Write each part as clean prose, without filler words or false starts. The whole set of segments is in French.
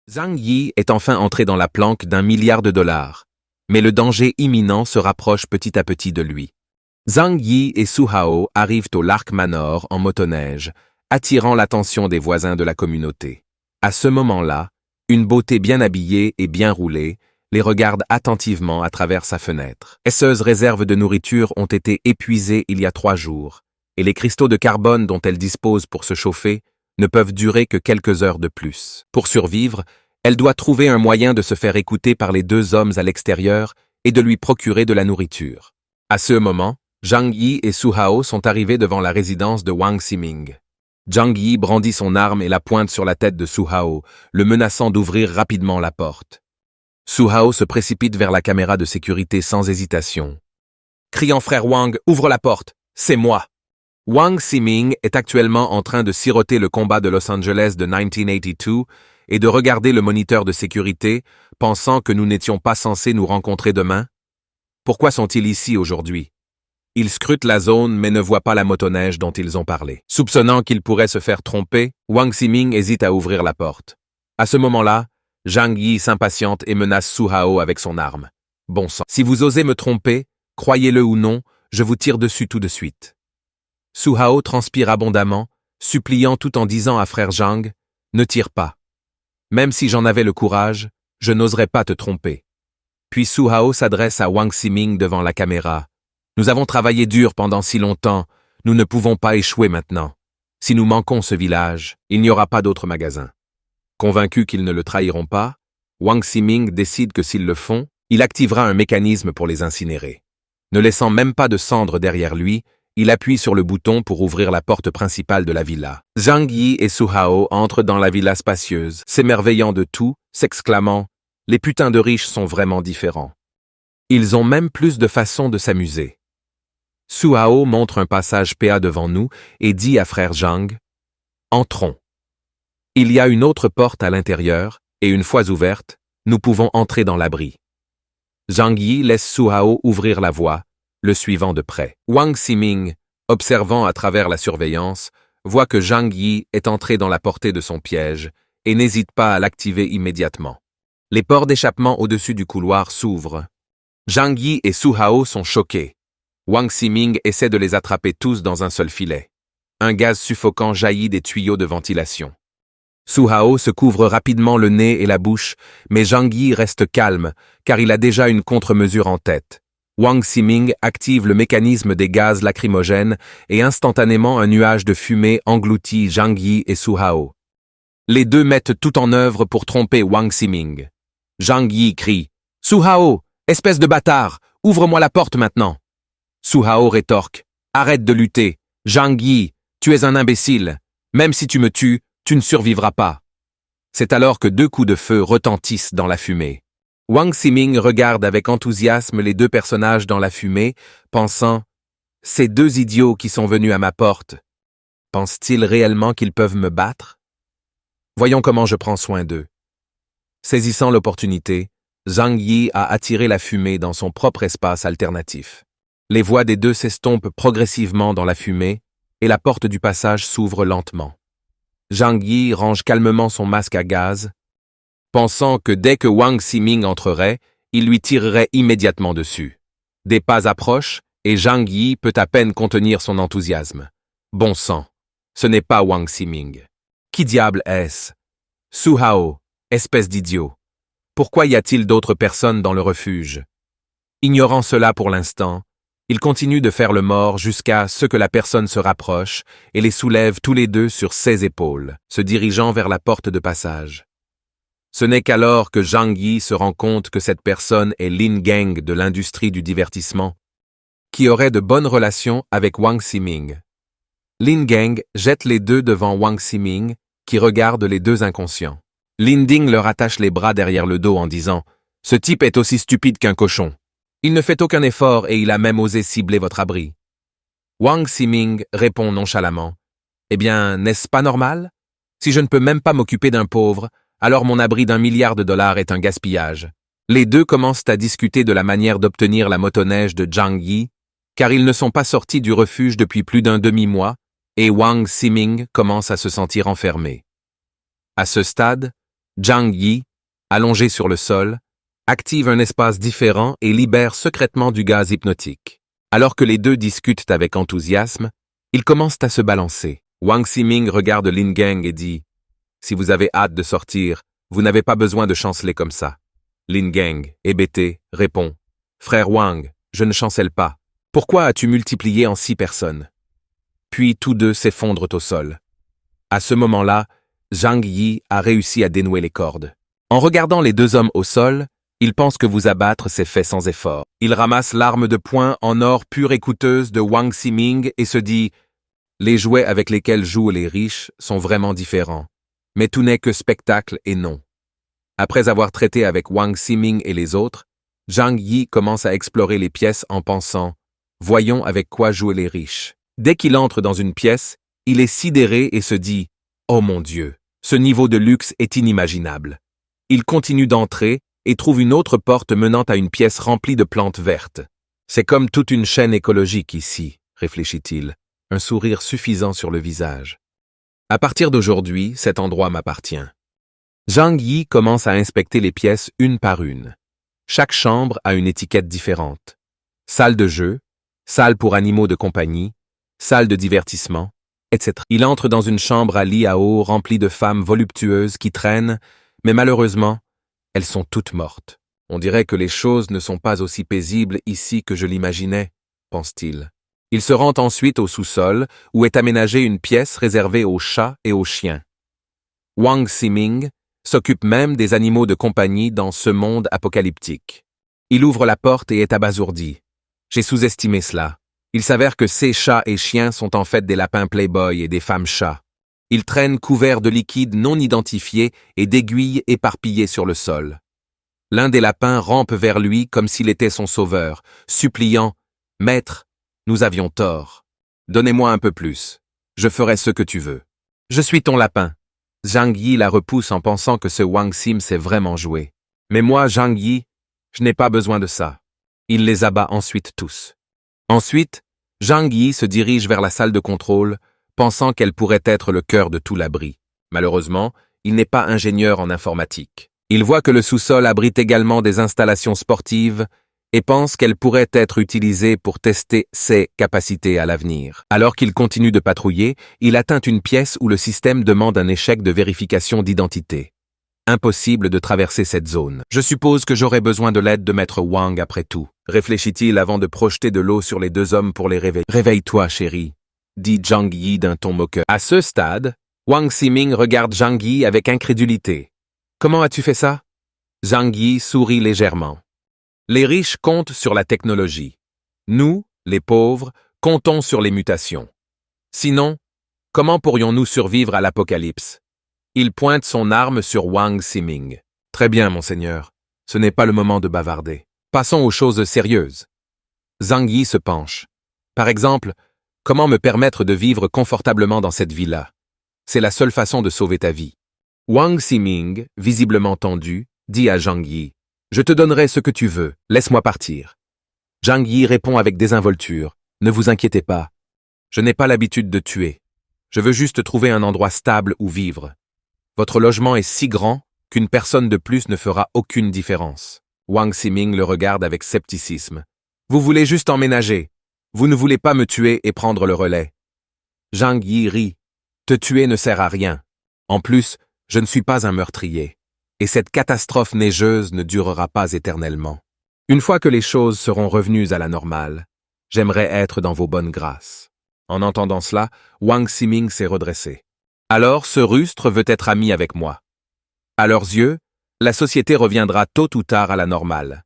Zhang Yi est enfin entré dans la planque d'1 milliard de dollars. Mais le danger imminent se rapproche petit à petit de lui. Zhang Yi et Su Hao arrivent au Lark Manor en motoneige, attirant l'attention des voisins de la communauté. À ce moment-là, une beauté bien habillée et bien roulée les regarde attentivement à travers sa fenêtre. Les précieuses réserves de nourriture ont été épuisées il y a 3 jours, et les cristaux de carbone dont elle dispose pour se chauffer ne peuvent durer que quelques heures de plus. Pour survivre, elle doit trouver un moyen de se faire écouter par les 2 hommes à l'extérieur et de lui procurer de la nourriture. À ce moment, Zhang Yi et Su Hao sont arrivés devant la résidence de Wang Ximing. Zhang Yi brandit son arme et la pointe sur la tête de Su Hao, le menaçant d'ouvrir rapidement la porte. Su Hao se précipite vers la caméra de sécurité sans hésitation. Criant « Frère Wang, ouvre la porte, c'est moi !» Wang Ximing est actuellement en train de siroter le combat de Los Angeles de 1982 et de regarder le moniteur de sécurité, pensant que nous n'étions pas censés nous rencontrer demain. Pourquoi sont-ils ici aujourd'hui? Ils scrutent la zone mais ne voient pas la motoneige dont ils ont parlé. Soupçonnant qu'ils pourraient se faire tromper, Wang Ximing hésite à ouvrir la porte. À ce moment-là, Zhang Yi s'impatiente et menace Su Hao avec son arme. Bon sang. Si vous osez me tromper, croyez-le ou non, je vous tire dessus tout de suite. Su Hao transpire abondamment, suppliant tout en disant à frère Zhang, ne tire pas. Même si j'en avais le courage, je n'oserais pas te tromper. Puis Su Hao s'adresse à Wang Ximing devant la caméra. Nous avons travaillé dur pendant si longtemps, nous ne pouvons pas échouer maintenant. Si nous manquons ce village, il n'y aura pas d'autre magasin. Convaincu qu'ils ne le trahiront pas, Wang Ximing décide que s'ils le font, il activera un mécanisme pour les incinérer. Ne laissant même pas de cendres derrière lui, il appuie sur le bouton pour ouvrir la porte principale de la villa. Zhang Yi et Su Hao entrent dans la villa spacieuse, s'émerveillant de tout, s'exclamant « Les putains de riches sont vraiment différents ». Ils ont même plus de façons de s'amuser. Su Hao montre un passage PA devant nous et dit à frère Zhang « Entrons ». Il y a une autre porte à l'intérieur, et une fois ouverte, nous pouvons entrer dans l'abri. Zhang Yi laisse Su Hao ouvrir la voie, le suivant de près. Wang Ximing, observant à travers la surveillance, voit que Zhang Yi est entré dans la portée de son piège et n'hésite pas à l'activer immédiatement. Les ports d'échappement au-dessus du couloir s'ouvrent. Zhang Yi et Su Hao sont choqués. Wang Ximing essaie de les attraper tous dans un seul filet. Un gaz suffocant jaillit des tuyaux de ventilation. Su Hao se couvre rapidement le nez et la bouche, mais Zhang Yi reste calme, car il a déjà une contre-mesure en tête. Wang Ximing active le mécanisme des gaz lacrymogènes et instantanément un nuage de fumée engloutit Zhang Yi et Su Hao. Les deux mettent tout en œuvre pour tromper Wang Ximing. Zhang Yi crie « Su Hao, espèce de bâtard, ouvre-moi la porte maintenant !» Su Hao rétorque « Arrête de lutter, Zhang Yi, tu es un imbécile, même si tu me tues, tu ne survivras pas. » C'est alors que 2 coups de feu retentissent dans la fumée. Wang Ximing regarde avec enthousiasme les 2 personnages dans la fumée, pensant « Ces 2 idiots qui sont venus à ma porte, pensent-ils réellement qu'ils peuvent me battre? Voyons comment je prends soin d'eux. » Saisissant l'opportunité, Zhang Yi a attiré la fumée dans son propre espace alternatif. Les voix des 2 s'estompent progressivement dans la fumée et la porte du passage s'ouvre lentement. Zhang Yi range calmement son masque à gaz, pensant que dès que Wang Ximing entrerait, il lui tirerait immédiatement dessus. Des pas approchent et Zhang Yi peut à peine contenir son enthousiasme. Bon sang, ce n'est pas Wang Ximing. Qui diable est-ce? Su Hao, espèce d'idiot. Pourquoi y a-t-il d'autres personnes dans le refuge? Ignorant cela pour l'instant, il continue de faire le mort jusqu'à ce que la personne se rapproche et les soulève tous les 2 sur ses épaules, se dirigeant vers la porte de passage. Ce n'est qu'alors que Zhang Yi se rend compte que cette personne est Lin Geng de l'industrie du divertissement, qui aurait de bonnes relations avec Wang Ximing. Lin Geng jette les 2 devant Wang Ximing, qui regarde les 2 inconscients. Lin Ding leur attache les bras derrière le dos en disant « Ce type est aussi stupide qu'un cochon. Il ne fait aucun effort et il a même osé cibler votre abri. » Wang Ximing répond nonchalamment « Eh bien, n'est-ce pas normal? Si je ne peux même pas m'occuper d'un pauvre, alors mon abri d'1 milliard de dollars est un gaspillage. » Les 2 commencent à discuter de la manière d'obtenir la motoneige de Zhang Yi, car ils ne sont pas sortis du refuge depuis plus d'1 demi-mois, et Wang Ximing commence à se sentir enfermé. À ce stade, Zhang Yi, allongé sur le sol, active un espace différent et libère secrètement du gaz hypnotique. Alors que les deux discutent avec enthousiasme, ils commencent à se balancer. Wang Ximing regarde Lin Geng et dit « Si vous avez hâte de sortir, vous n'avez pas besoin de chanceler comme ça. » Lin Geng, hébété, répond « Frère Wang, je ne chancelle pas. Pourquoi as-tu multiplié en 6 personnes ?» Puis tous deux s'effondrent au sol. À ce moment-là, Zhang Yi a réussi à dénouer les cordes. En regardant les deux hommes au sol, il pense que vous abattre s'est fait sans effort. Il ramasse l'arme de poing en or pure et coûteuse de Wang Ximing et se dit « Les jouets avec lesquels jouent les riches sont vraiment différents, mais tout n'est que spectacle et non. » Après avoir traité avec Wang Ximing et les autres, Zhang Yi commence à explorer les pièces en pensant « Voyons avec quoi jouent les riches. » Dès qu'il entre dans une pièce, il est sidéré et se dit « Oh mon Dieu, ce niveau de luxe est inimaginable. » Il continue d'entrer et trouve une autre porte menant à une pièce remplie de plantes vertes. « C'est comme toute une chaîne écologique ici, » réfléchit-il, un sourire suffisant sur le visage. « À partir d'aujourd'hui, cet endroit m'appartient. » Zhang Yi commence à inspecter les pièces une par une. Chaque chambre a une étiquette différente. Salle de jeu, salle pour animaux de compagnie, salle de divertissement, etc. Il entre dans une chambre à lit à eau remplie de femmes voluptueuses qui traînent, mais malheureusement, elles sont toutes mortes. On dirait que les choses ne sont pas aussi paisibles ici que je l'imaginais, pense-t-il. Il se rend ensuite au sous-sol, où est aménagée une pièce réservée aux chats et aux chiens. Wang Ximing s'occupe même des animaux de compagnie dans ce monde apocalyptique. Il ouvre la porte et est abasourdi. J'ai sous-estimé cela. Il s'avère que ces chats et chiens sont en fait des lapins playboy et des femmes chats. Ils traînent couverts de liquides non identifiés et d'aiguilles éparpillées sur le sol. L'un des lapins rampe vers lui comme s'il était son sauveur, suppliant « Maître, nous avions tort. Donnez-moi un peu plus. Je ferai ce que tu veux. Je suis ton lapin. » Zhang Yi la repousse en pensant que ce Wang Xim s'est vraiment joué. Mais moi, Zhang Yi, je n'ai pas besoin de ça. Il les abat ensuite tous. Ensuite, Zhang Yi se dirige vers la salle de contrôle, pensant qu'elle pourrait être le cœur de tout l'abri. Malheureusement, il n'est pas ingénieur en informatique. Il voit que le sous-sol abrite également des installations sportives et pense qu'elles pourraient être utilisées pour tester ses capacités à l'avenir. Alors qu'il continue de patrouiller, il atteint une pièce où le système demande un échec de vérification d'identité. Impossible de traverser cette zone. Je suppose que j'aurai besoin de l'aide de Maître Wang après tout, réfléchit-il avant de projeter de l'eau sur les deux hommes pour les réveiller. Réveille-toi, chérie, dit Zhang Yi d'un ton moqueur. À ce stade, Wang Ximing regarde Zhang Yi avec incrédulité. Comment as-tu fait ça? Zhang Yi sourit légèrement. Les riches comptent sur la technologie. Nous, les pauvres, comptons sur les mutations. Sinon, comment pourrions-nous survivre à l'apocalypse? Il pointe son arme sur Wang Ximing. Très bien, monseigneur. Ce n'est pas le moment de bavarder. Passons aux choses sérieuses. Zhang Yi se penche. Par exemple, comment me permettre de vivre confortablement dans cette villa? C'est la seule façon de sauver ta vie. Wang Ximing, visiblement tendu, dit à Zhang Yi. Je te donnerai ce que tu veux, laisse-moi partir. Zhang Yi répond avec désinvolture. Ne vous inquiétez pas. Je n'ai pas l'habitude de tuer. Je veux juste trouver un endroit stable où vivre. Votre logement est si grand qu'une personne de plus ne fera aucune différence. Wang Ximing le regarde avec scepticisme. Vous voulez juste emménager. Vous ne voulez pas me tuer et prendre le relais. Zhang Yi rit. Te tuer ne sert à rien. En plus, je ne suis pas un meurtrier. Et cette catastrophe neigeuse ne durera pas éternellement. Une fois que les choses seront revenues à la normale, j'aimerais être dans vos bonnes grâces. En entendant cela, Wang Ximing s'est redressé. Alors ce rustre veut être ami avec moi. À leurs yeux, la société reviendra tôt ou tard à la normale.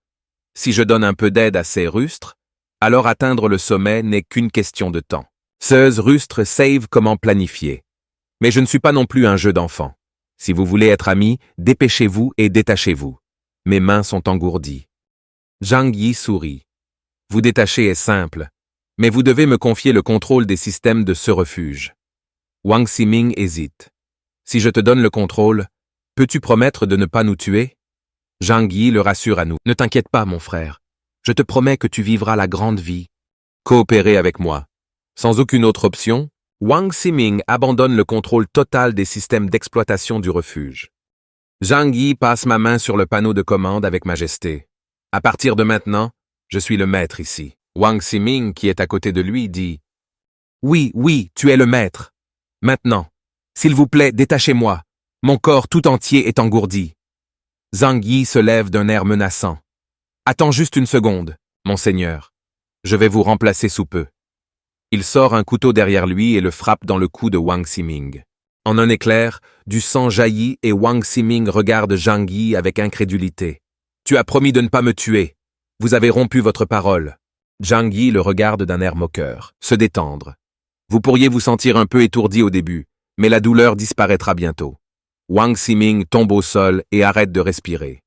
Si je donne un peu d'aide à ces rustres, alors atteindre le sommet n'est qu'une question de temps. Ces rustres savent comment planifier. Mais je ne suis pas non plus un jeu d'enfant. Si vous voulez être amis, dépêchez-vous et détachez-vous. Mes mains sont engourdies. Zhang Yi sourit. Vous détacher est simple, mais vous devez me confier le contrôle des systèmes de ce refuge. Wang Ximing hésite. Si je te donne le contrôle, peux-tu promettre de ne pas nous tuer? Zhang Yi le rassure à nous. Ne t'inquiète pas, mon frère. Je te promets que tu vivras la grande vie. Coopérez avec moi. Sans aucune autre option, Wang Ximing abandonne le contrôle total des systèmes d'exploitation du refuge. Zhang Yi passe ma main sur le panneau de commande avec majesté. À partir de maintenant, je suis le maître ici. Wang Ximing, qui est à côté de lui, dit « Oui, oui, tu es le maître. Maintenant, s'il vous plaît, détachez-moi. Mon corps tout entier est engourdi. » Zhang Yi se lève d'un air menaçant. « Attends juste une seconde, monseigneur. Je vais vous remplacer sous peu. » Il sort un couteau derrière lui et le frappe dans le cou de Wang Ximing. En un éclair, du sang jaillit et Wang Ximing regarde Zhang Yi avec incrédulité. « Tu as promis de ne pas me tuer. Vous avez rompu votre parole. » Zhang Yi le regarde d'un air moqueur. Se détendre. Vous pourriez vous sentir un peu étourdi au début, mais la douleur disparaîtra bientôt. Wang Ximing tombe au sol et arrête de respirer.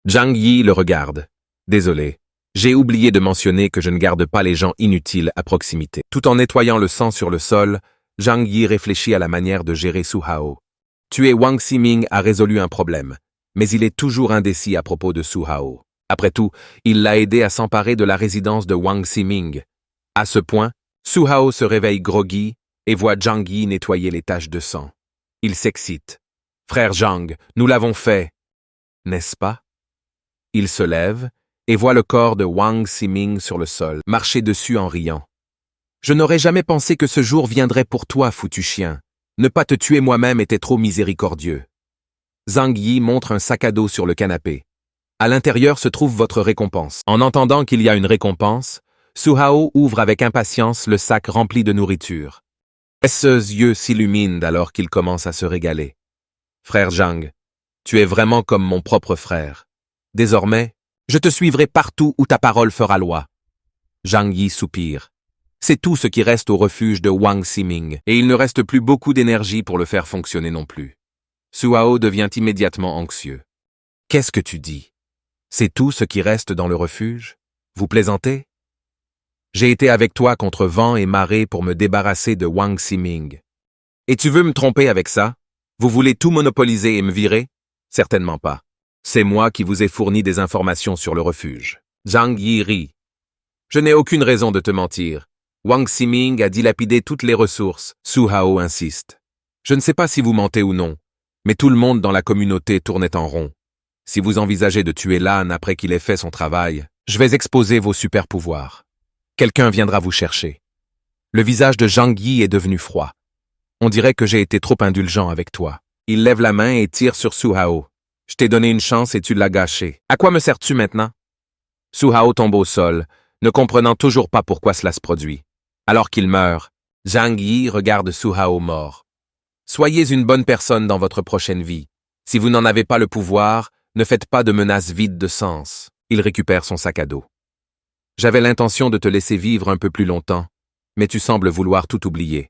Zhang Yi le regarde. Désolé. J'ai oublié de mentionner que je ne garde pas les gens inutiles à proximité. Tout en nettoyant le sang sur le sol, Zhang Yi réfléchit à la manière de gérer Su Hao. Tuer Wang Ximing a résolu un problème, mais il est toujours indécis à propos de Su Hao. Après tout, il l'a aidé à s'emparer de la résidence de Wang Ximing. À ce point, Su Hao se réveille groggy et voit Zhang Yi nettoyer les taches de sang. Il s'excite. « Frère Zhang, nous l'avons fait, n'est-ce pas ?» Il se lève et voit le corps de Wang Ximing sur le sol, marcher dessus en riant. « Je n'aurais jamais pensé que ce jour viendrait pour toi, foutu chien. Ne pas te tuer moi-même était trop miséricordieux. » Zhang Yi montre un sac à dos sur le canapé. À l'intérieur se trouve votre récompense. En entendant qu'il y a une récompense, Su Hao ouvre avec impatience le sac rempli de nourriture. Ses yeux s'illuminent alors qu'il commence à se régaler. Frère Zhang, tu es vraiment comme mon propre frère. Désormais, je te suivrai partout où ta parole fera loi. Zhang Yi soupire. C'est tout ce qui reste au refuge de Wang Ximing, et il ne reste plus beaucoup d'énergie pour le faire fonctionner non plus. Su Hao devient immédiatement anxieux. Qu'est-ce que tu dis? C'est tout ce qui reste dans le refuge? Vous plaisantez? J'ai été avec toi contre vent et marée pour me débarrasser de Wang Ximing. Et tu veux me tromper avec ça? Vous voulez tout monopoliser et me virer? Certainement pas. C'est moi qui vous ai fourni des informations sur le refuge. Zhang Yi rit. Je n'ai aucune raison de te mentir. Wang Ximing a dilapidé toutes les ressources. Su Hao insiste. Je ne sais pas si vous mentez ou non, mais tout le monde dans la communauté tournait en rond. Si vous envisagez de tuer l'âne après qu'il ait fait son travail, je vais exposer vos super pouvoirs. Quelqu'un viendra vous chercher. Le visage de Zhang Yi est devenu froid. On dirait que j'ai été trop indulgent avec toi. Il lève la main et tire sur Su Hao. Je t'ai donné une chance et tu l'as gâchée. À quoi me sers-tu maintenant? Su Hao tombe au sol, ne comprenant toujours pas pourquoi cela se produit. Alors qu'il meurt, Zhang Yi regarde Su Hao mort. Soyez une bonne personne dans votre prochaine vie. Si vous n'en avez pas le pouvoir, ne faites pas de menaces vides de sens. Il récupère son sac à dos. J'avais l'intention de te laisser vivre un peu plus longtemps, mais tu sembles vouloir tout oublier.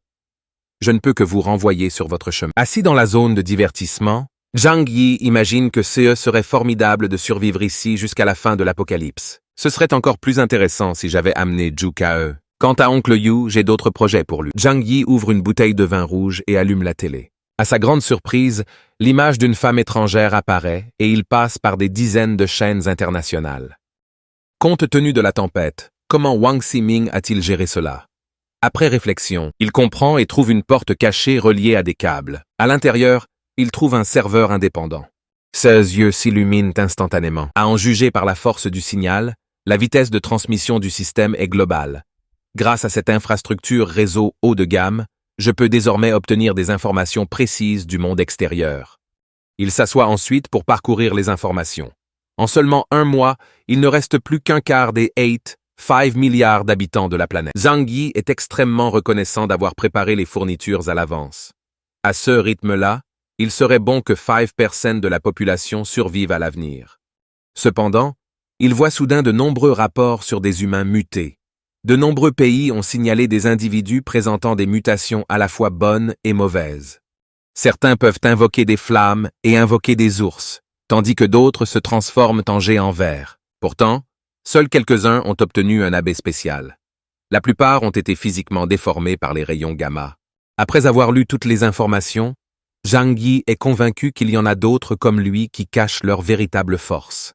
Je ne peux que vous renvoyer sur votre chemin. Assis dans la zone de divertissement, Zhang Yi imagine que ce serait formidable de survivre ici jusqu'à la fin de l'apocalypse. Ce serait encore plus intéressant si j'avais amené Zhu Ke. Quant à Oncle Yu, j'ai d'autres projets pour lui. Zhang Yi ouvre une bouteille de vin rouge et allume la télé. À sa grande surprise, l'image d'une femme étrangère apparaît et il passe par des dizaines de chaînes internationales. Compte tenu de la tempête, comment Wang Ximing a-t-il géré cela? Après réflexion, il comprend et trouve une porte cachée reliée à des câbles. À l'intérieur, il trouve un serveur indépendant. Ses yeux s'illuminent instantanément. À en juger par la force du signal, la vitesse de transmission du système est globale. Grâce à cette infrastructure réseau haut de gamme, je peux désormais obtenir des informations précises du monde extérieur. Il s'assoit ensuite pour parcourir les informations. En seulement un mois, il ne reste plus qu'un quart des 5 milliards d'habitants de la planète. Zhang Yi est extrêmement reconnaissant d'avoir préparé les fournitures à l'avance. À ce rythme-là, il serait bon que 5% de la population survive à l'avenir. Cependant, il voit soudain de nombreux rapports sur des humains mutés. De nombreux pays ont signalé des individus présentant des mutations à la fois bonnes et mauvaises. Certains peuvent invoquer des flammes et invoquer des ours, tandis que d'autres se transforment en géants verts. Pourtant, seuls quelques-uns ont obtenu un abbé spécial. La plupart ont été physiquement déformés par les rayons gamma. Après avoir lu toutes les informations, Zhang Yi est convaincu qu'il y en a d'autres comme lui qui cachent leur véritable force.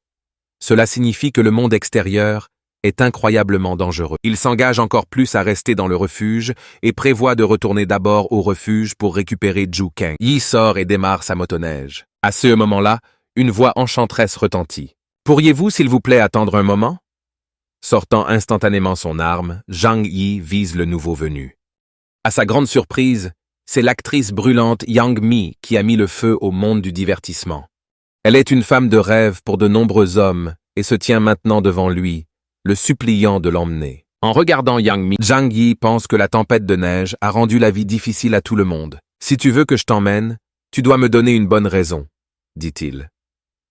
Cela signifie que le monde extérieur est incroyablement dangereux. Il s'engage encore plus à rester dans le refuge et prévoit de retourner d'abord au refuge pour récupérer Zhu Kang. Yi sort et démarre sa motoneige. À ce moment-là, une voix enchanteresse retentit. « Pourriez-vous, s'il vous plaît, attendre un moment ?» Sortant instantanément son arme, Zhang Yi vise le nouveau venu. À sa grande surprise, c'est l'actrice brûlante Yang Mi qui a mis le feu au monde du divertissement. Elle est une femme de rêve pour de nombreux hommes et se tient maintenant devant lui, le suppliant de l'emmener. En regardant Yang Mi, Zhang Yi pense que la tempête de neige a rendu la vie difficile à tout le monde. « Si tu veux que je t'emmène, tu dois me donner une bonne raison, » dit-il.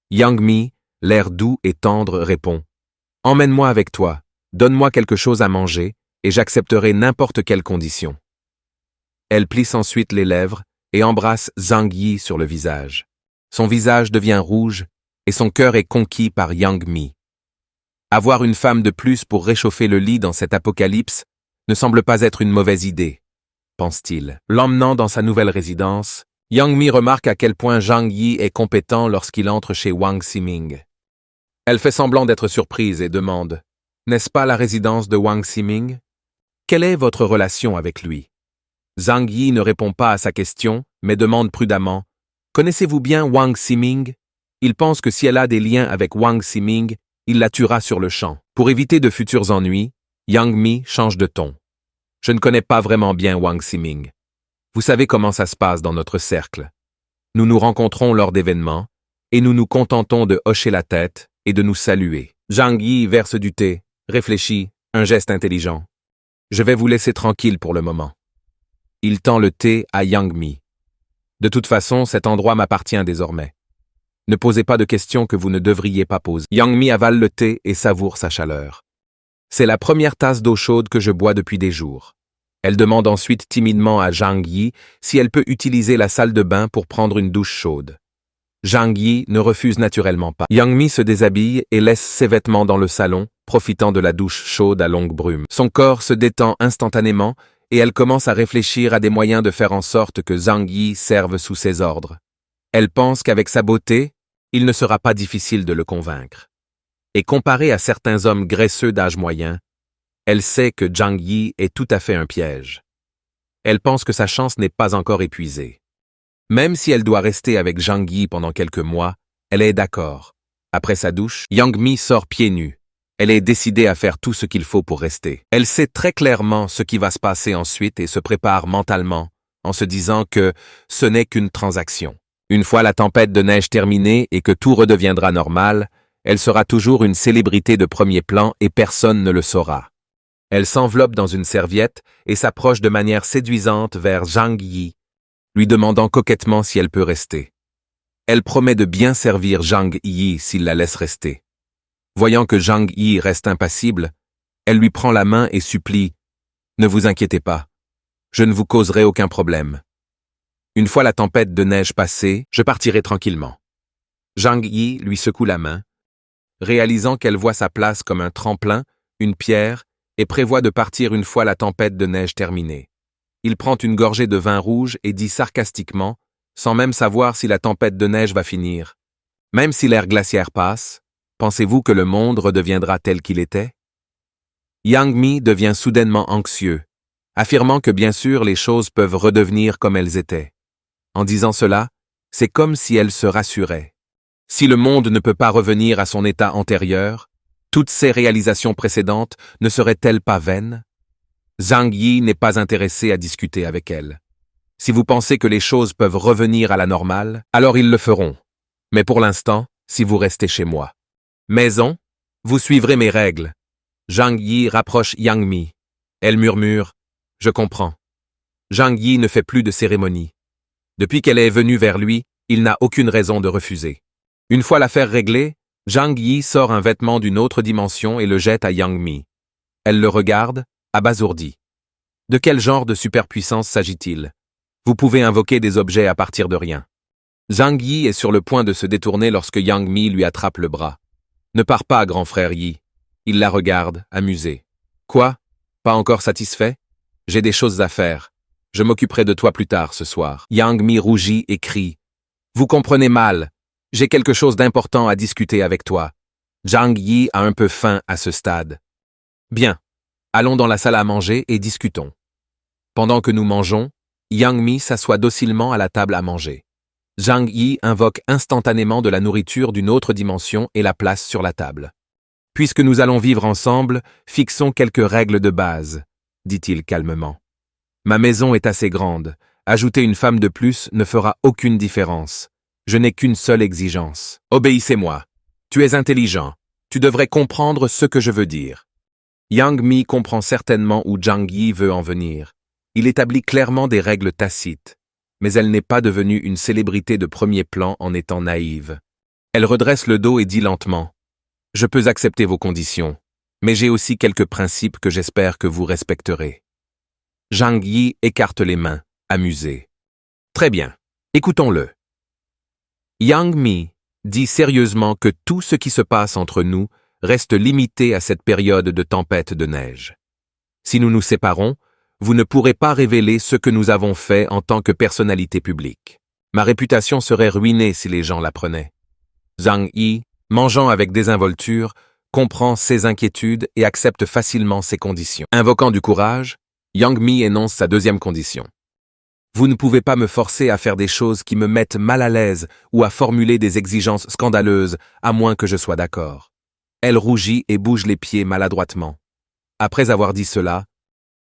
Yang Mi, l'air doux et tendre, répond « Emmène-moi avec toi, donne-moi quelque chose à manger, et j'accepterai n'importe quelle condition. » Elle plisse ensuite les lèvres et embrasse Zhang Yi sur le visage. Son visage devient rouge et son cœur est conquis par Yang Mi. Avoir une femme de plus pour réchauffer le lit dans cet apocalypse ne semble pas être une mauvaise idée, pense-t-il. L'emmenant dans sa nouvelle résidence, Yang Mi remarque à quel point Zhang Yi est compétent lorsqu'il entre chez Wang Ximing. Elle fait semblant d'être surprise et demande « N'est-ce pas la résidence de Wang Ximing? Quelle est votre relation avec lui ?» Zhang Yi ne répond pas à sa question, mais demande prudemment « Connaissez-vous bien Wang Ximing? Il pense que si elle a des liens avec Wang Ximing, il la tuera sur le champ. » Pour éviter de futurs ennuis, Yang Mi change de ton. « Je ne connais pas vraiment bien Wang Ximing. Vous savez comment ça se passe dans notre cercle. Nous nous rencontrons lors d'événements, et nous nous contentons de hocher la tête et de nous saluer. » Zhang Yi verse du thé, réfléchit, un geste intelligent. « Je vais vous laisser tranquille pour le moment. » Il tend le thé à Yang Mi. « De toute façon, cet endroit m'appartient désormais. Ne posez pas de questions que vous ne devriez pas poser. » Yang Mi avale le thé et savoure sa chaleur. « C'est la première tasse d'eau chaude que je bois depuis des jours. » Elle demande ensuite timidement à Zhang Yi si elle peut utiliser la salle de bain pour prendre une douche chaude. Zhang Yi ne refuse naturellement pas. Yang Mi se déshabille et laisse ses vêtements dans le salon, profitant de la douche chaude à longue brume. Son corps se détend instantanément et elle commence à réfléchir à des moyens de faire en sorte que Zhang Yi serve sous ses ordres. Elle pense qu'avec sa beauté, il ne sera pas difficile de le convaincre. Et comparé à certains hommes graisseux d'âge moyen, elle sait que Zhang Yi est tout à fait un piège. Elle pense que sa chance n'est pas encore épuisée. Même si elle doit rester avec Zhang Yi pendant quelques mois, elle est d'accord. Après sa douche, Yang Mi sort pieds nus. Elle est décidée à faire tout ce qu'il faut pour rester. Elle sait très clairement ce qui va se passer ensuite et se prépare mentalement, en se disant que ce n'est qu'une transaction. Une fois la tempête de neige terminée et que tout redeviendra normal, elle sera toujours une célébrité de premier plan et personne ne le saura. Elle s'enveloppe dans une serviette et s'approche de manière séduisante vers Zhang Yi, lui demandant coquettement si elle peut rester. Elle promet de bien servir Zhang Yi s'il la laisse rester. Voyant que Zhang Yi reste impassible, elle lui prend la main et supplie « Ne vous inquiétez pas, je ne vous causerai aucun problème. Une fois la tempête de neige passée, je partirai tranquillement. » Zhang Yi lui secoue la main, réalisant qu'elle voit sa place comme un tremplin, une pierre, et prévoit de partir une fois la tempête de neige terminée. Il prend une gorgée de vin rouge et dit sarcastiquement, sans même savoir si la tempête de neige va finir « Même si l'ère glaciaire passe, pensez-vous que le monde redeviendra tel qu'il était ?» Yang Mi devient soudainement anxieux, affirmant que bien sûr les choses peuvent redevenir comme elles étaient. En disant cela, c'est comme si elle se rassurait. Si le monde ne peut pas revenir à son état antérieur, toutes ses réalisations précédentes ne seraient-elles pas vaines? Zhang Yi n'est pas intéressé à discuter avec elle. Si vous pensez que les choses peuvent revenir à la normale, alors ils le feront. Mais pour l'instant, si vous restez chez moi. Maison, vous suivrez mes règles. Zhang Yi rapproche Yang Mi. Elle murmure « Je comprends ». Zhang Yi ne fait plus de cérémonie. Depuis qu'elle est venue vers lui, il n'a aucune raison de refuser. Une fois l'affaire réglée, Zhang Yi sort un vêtement d'une autre dimension et le jette à Yang Mi. Elle le regarde, abasourdie. De quel genre de superpuissance s'agit-il? Vous pouvez invoquer des objets à partir de rien. Zhang Yi est sur le point de se détourner lorsque Yang Mi lui attrape le bras. Ne pars pas, grand frère Yi. Il la regarde, amusé. Quoi? Pas encore satisfait? J'ai des choses à faire. Je m'occuperai de toi plus tard ce soir. Yang Mi rougit et crie. Vous comprenez mal. J'ai quelque chose d'important à discuter avec toi. Zhang Yi a un peu faim à ce stade. Bien. Allons dans la salle à manger et discutons. Pendant que nous mangeons, Yang Mi s'assoit docilement à la table à manger. Zhang Yi invoque instantanément de la nourriture d'une autre dimension et la place sur la table. Puisque nous allons vivre ensemble, fixons quelques règles de base, dit-il calmement. Ma maison est assez grande. Ajouter une femme de plus ne fera aucune différence. Je n'ai qu'une seule exigence. Obéissez-moi. Tu es intelligent. Tu devrais comprendre ce que je veux dire. Yang Mi comprend certainement où Zhang Yi veut en venir. Il établit clairement des règles tacites. Mais elle n'est pas devenue une célébrité de premier plan en étant naïve. Elle redresse le dos et dit lentement. Je peux accepter vos conditions, mais j'ai aussi quelques principes que j'espère que vous respecterez. Zhang Yi écarte les mains, amusé. Très bien, écoutons-le. Yang Mi dit sérieusement que tout ce qui se passe entre nous reste limité à cette période de tempête de neige. Si nous nous séparons, vous ne pourrez pas révéler ce que nous avons fait en tant que personnalité publique. Ma réputation serait ruinée si les gens l'apprenaient. Zhang Yi, mangeant avec désinvolture, comprend ses inquiétudes et accepte facilement ses conditions. Invoquant du courage, Yang Mi énonce sa deuxième condition. Vous ne pouvez pas me forcer à faire des choses qui me mettent mal à l'aise ou à formuler des exigences scandaleuses, à moins que je sois d'accord. Elle rougit et bouge les pieds maladroitement. Après avoir dit cela,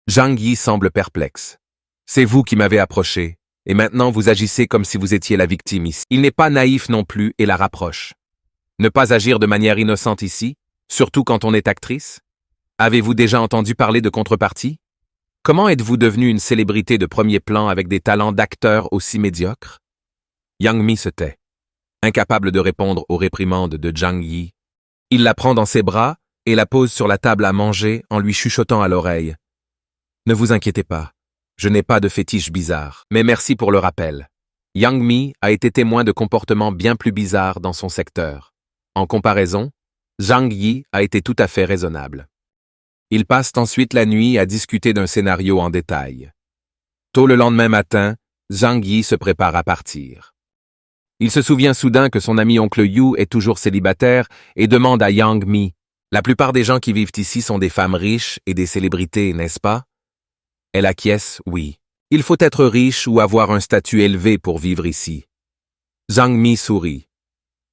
Zhang Yi semble perplexe. C'est vous qui m'avez approché, et maintenant vous agissez comme si vous étiez la victime ici. Il n'est pas naïf non plus et la rapproche. Ne pas agir de manière innocente ici, surtout quand on est actrice? Avez-vous déjà entendu parler de contrepartie? Comment êtes-vous devenu une célébrité de premier plan avec des talents d'acteur aussi médiocres? Yang Mi se tait, incapable de répondre aux réprimandes de Zhang Yi. Il la prend dans ses bras et la pose sur la table à manger en lui chuchotant à l'oreille. Ne vous inquiétez pas, je n'ai pas de fétiche bizarre, mais merci pour le rappel. Yang Mi a été témoin de comportements bien plus bizarres dans son secteur. En comparaison, Zhang Yi a été tout à fait raisonnable. Ils passent ensuite la nuit à discuter d'un scénario en détail. Tôt le lendemain matin, Zhang Yi se prépare à partir. Il se souvient soudain que son ami oncle Yu est toujours célibataire et demande à Yang Mi « La plupart des gens qui vivent ici sont des femmes riches et des célébrités, n'est-ce pas ?» Elle acquiesce « Oui. Il faut être riche ou avoir un statut élevé pour vivre ici. » Zhang Mi sourit.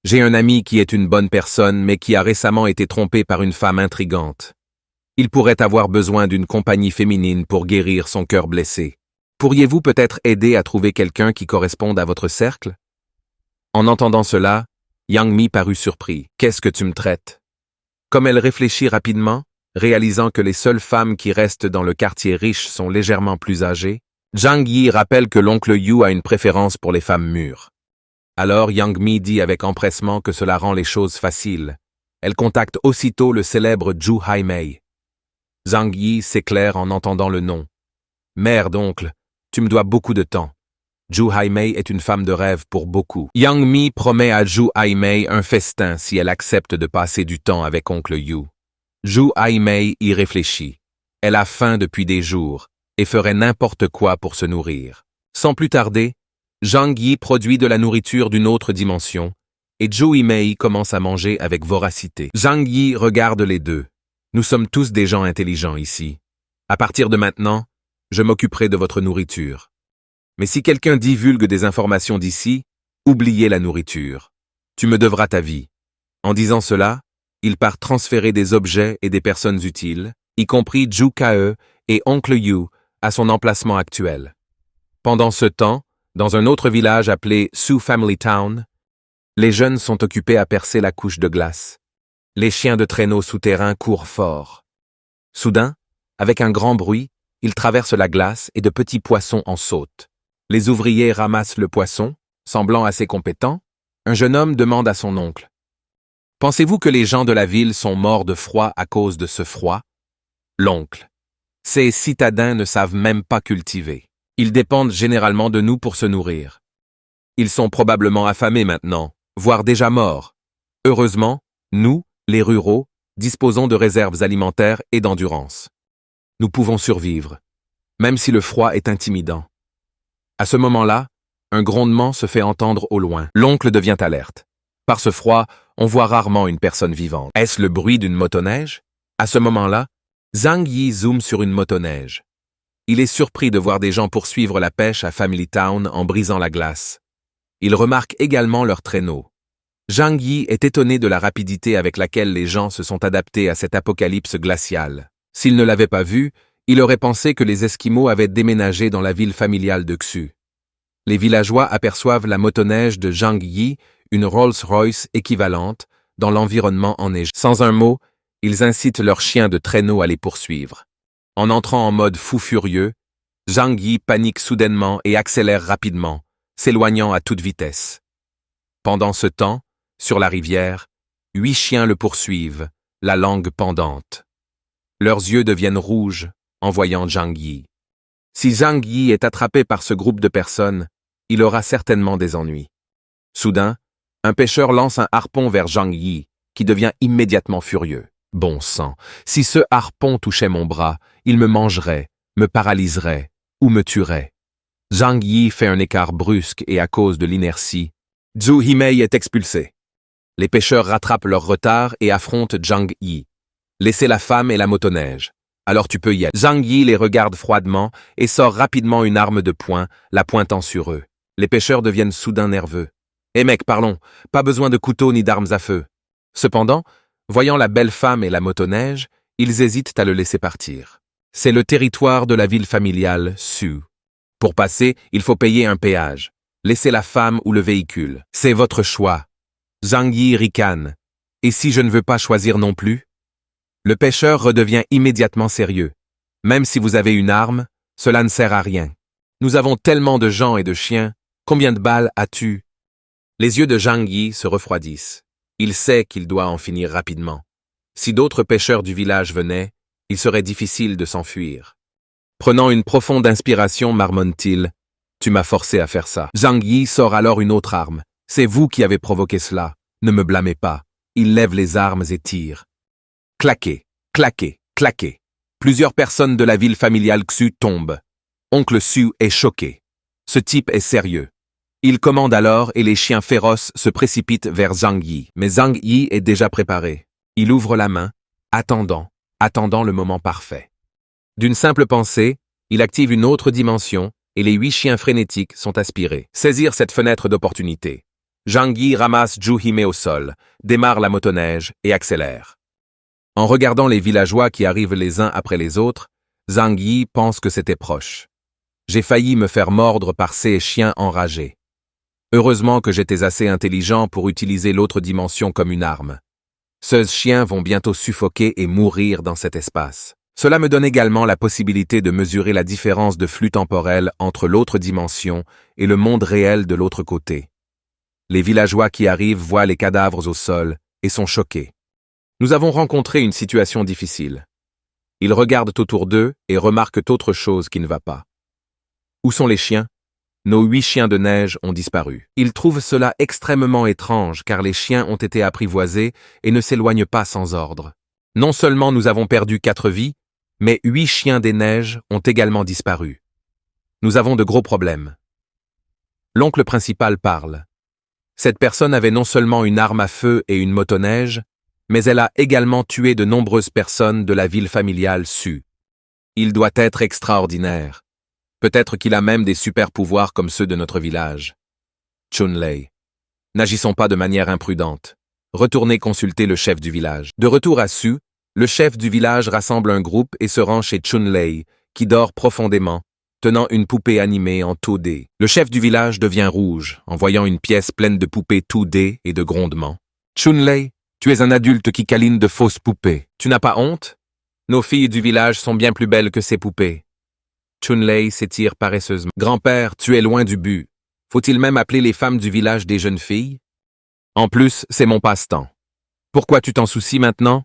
J'ai un ami qui est une bonne personne, mais qui a récemment été trompé par une femme intrigante. Il pourrait avoir besoin d'une compagnie féminine pour guérir son cœur blessé. Pourriez-vous peut-être aider à trouver quelqu'un qui corresponde à votre cercle? En entendant cela, Yang Mi parut surpris. Qu'est-ce que tu me traites? Comme elle réfléchit rapidement, réalisant que les seules femmes qui restent dans le quartier riche sont légèrement plus âgées, Zhang Yi rappelle que l'oncle Yu a une préférence pour les femmes mûres. Alors Yang Mi dit avec empressement que cela rend les choses faciles. Elle contacte aussitôt le célèbre Zhu Haimei. Zhang Yi s'éclaire en entendant le nom. Merde, oncle, tu me dois beaucoup de temps. Zhu Haimei est une femme de rêve pour beaucoup. Yang Mi promet à Zhu Haimei un festin si elle accepte de passer du temps avec oncle Yu. Zhu Haimei y réfléchit. Elle a faim depuis des jours et ferait n'importe quoi pour se nourrir. Sans plus tarder, Zhang Yi produit de la nourriture d'une autre dimension, et Zhu Haimei commence à manger avec voracité. Zhang Yi regarde les deux. Nous sommes tous des gens intelligents ici. À partir de maintenant, je m'occuperai de votre nourriture. Mais si quelqu'un divulgue des informations d'ici, oubliez la nourriture. Tu me devras ta vie. En disant cela, il part transférer des objets et des personnes utiles, y compris Zhu Ke et oncle Yu, à son emplacement actuel. Pendant ce temps, dans un autre village appelé Su Family Town, les jeunes sont occupés à percer la couche de glace. Les chiens de traîneau souterrains courent fort. Soudain, avec un grand bruit, ils traversent la glace et de petits poissons en sautent. Les ouvriers ramassent le poisson, semblant assez compétent. Un jeune homme demande à son oncle. « Pensez-vous que les gens de la ville sont morts de froid à cause de ce froid ?» L'oncle. « Ces citadins ne savent même pas cultiver. Ils dépendent généralement de nous pour se nourrir. Ils sont probablement affamés maintenant, voire déjà morts. Heureusement, nous, les ruraux, disposons de réserves alimentaires et d'endurance. Nous pouvons survivre, même si le froid est intimidant. » À ce moment-là, un grondement se fait entendre au loin. L'oncle devient alerte. Par ce froid, on voit rarement une personne vivante. Est-ce le bruit d'une motoneige? À ce moment-là, Zhang Yi zoome sur une motoneige. Il est surpris de voir des gens poursuivre la pêche à Family Town en brisant la glace. Il remarque également leurs traîneaux. Zhang Yi est étonné de la rapidité avec laquelle les gens se sont adaptés à cette apocalypse glaciale. S'il ne l'avait pas vu, il aurait pensé que les Esquimaux avaient déménagé dans la ville familiale de Xu. Les villageois aperçoivent la motoneige de Zhang Yi, une Rolls-Royce équivalente, dans l'environnement enneigé. Sans un mot, ils incitent leurs chiens de traîneau à les poursuivre. En entrant en mode fou furieux, Zhang Yi panique soudainement et accélère rapidement, s'éloignant à toute vitesse. Pendant ce temps, sur la rivière, 8 chiens le poursuivent, la langue pendante. Leurs yeux deviennent rouges en voyant Zhang Yi. Si Zhang Yi est attrapé par ce groupe de personnes, il aura certainement des ennuis. Soudain, un pêcheur lance un harpon vers Zhang Yi, qui devient immédiatement furieux. Bon sang, si ce harpon touchait mon bras, il me mangerait, me paralyserait ou me tuerait. Zhang Yi fait un écart brusque et à cause de l'inertie, Zhu Himei est expulsé. Les pêcheurs rattrapent leur retard et affrontent Zhang Yi. Laissez la femme et la motoneige. Alors tu peux y aller. Zhang Yi les regarde froidement et sort rapidement une arme de poing, la pointant sur eux. Les pêcheurs deviennent soudain nerveux. « Eh mec, parlons, pas besoin de couteau ni d'armes à feu. » Cependant, voyant la belle femme et la motoneige, ils hésitent à le laisser partir. C'est le territoire de la ville familiale Xu. Pour passer, il faut payer un péage. Laissez la femme ou le véhicule. C'est votre choix. Zhang Yi ricane. Et si je ne veux pas choisir non plus? Le pêcheur redevient immédiatement sérieux. Même si vous avez une arme, cela ne sert à rien. Nous avons tellement de gens et de chiens. Combien de balles as-tu? Les yeux de Zhang Yi se refroidissent. Il sait qu'il doit en finir rapidement. Si d'autres pêcheurs du village venaient, il serait difficile de s'enfuir. Prenant une profonde inspiration, marmonne-t-il, « Tu m'as forcé à faire ça. » Zhang Yi sort alors une autre arme. « C'est vous qui avez provoqué cela. Ne me blâmez pas. » Il lève les armes et tire. Claquez, claquez, claquez. Plusieurs personnes de la ville familiale Xu tombent. Oncle Xu est choqué. Ce type est sérieux. Il commande alors et les chiens féroces se précipitent vers Zhang Yi. Mais Zhang Yi est déjà préparé. Il ouvre la main, attendant le moment parfait. D'une simple pensée, il active une autre dimension et les 8 chiens frénétiques sont aspirés. Saisir cette fenêtre d'opportunité. Zhang Yi ramasse Zhu Himei au sol, démarre la motoneige et accélère. En regardant les villageois qui arrivent les uns après les autres, Zhang Yi pense que c'était proche. J'ai failli me faire mordre par ces chiens enragés. Heureusement que j'étais assez intelligent pour utiliser l'autre dimension comme une arme. Ces chiens vont bientôt suffoquer et mourir dans cet espace. Cela me donne également la possibilité de mesurer la différence de flux temporel entre l'autre dimension et le monde réel de l'autre côté. Les villageois qui arrivent voient les cadavres au sol et sont choqués. Nous avons rencontré une situation difficile. Ils regardent autour d'eux et remarquent autre chose qui ne va pas. Où sont les chiens? Nos 8 chiens de neige ont disparu. Ils trouvent cela extrêmement étrange car les chiens ont été apprivoisés et ne s'éloignent pas sans ordre. Non seulement nous avons perdu 4 vies, mais 8 chiens des neiges ont également disparu. Nous avons de gros problèmes. L'oncle principal parle. Cette personne avait non seulement une arme à feu et une motoneige, mais elle a également tué de nombreuses personnes de la ville familiale Xu. Il doit être extraordinaire. Peut-être qu'il a même des super-pouvoirs comme ceux de notre village. Chun-Lei. N'agissons pas de manière imprudente. Retournez consulter le chef du village. De retour à Xu, le chef du village rassemble un groupe et se rend chez Chun-Lei, qui dort profondément, tenant une poupée animée en 2D. Le chef du village devient rouge en voyant une pièce pleine de poupées 2D et de grondements. Chun-Lei, tu es un adulte qui câline de fausses poupées. Tu n'as pas honte? Nos filles du village sont bien plus belles que ces poupées. Chun-Lei s'étire paresseusement. Grand-père, tu es loin du but. Faut-il même appeler les femmes du village des jeunes filles? En plus, c'est mon passe-temps. Pourquoi tu t'en soucies maintenant?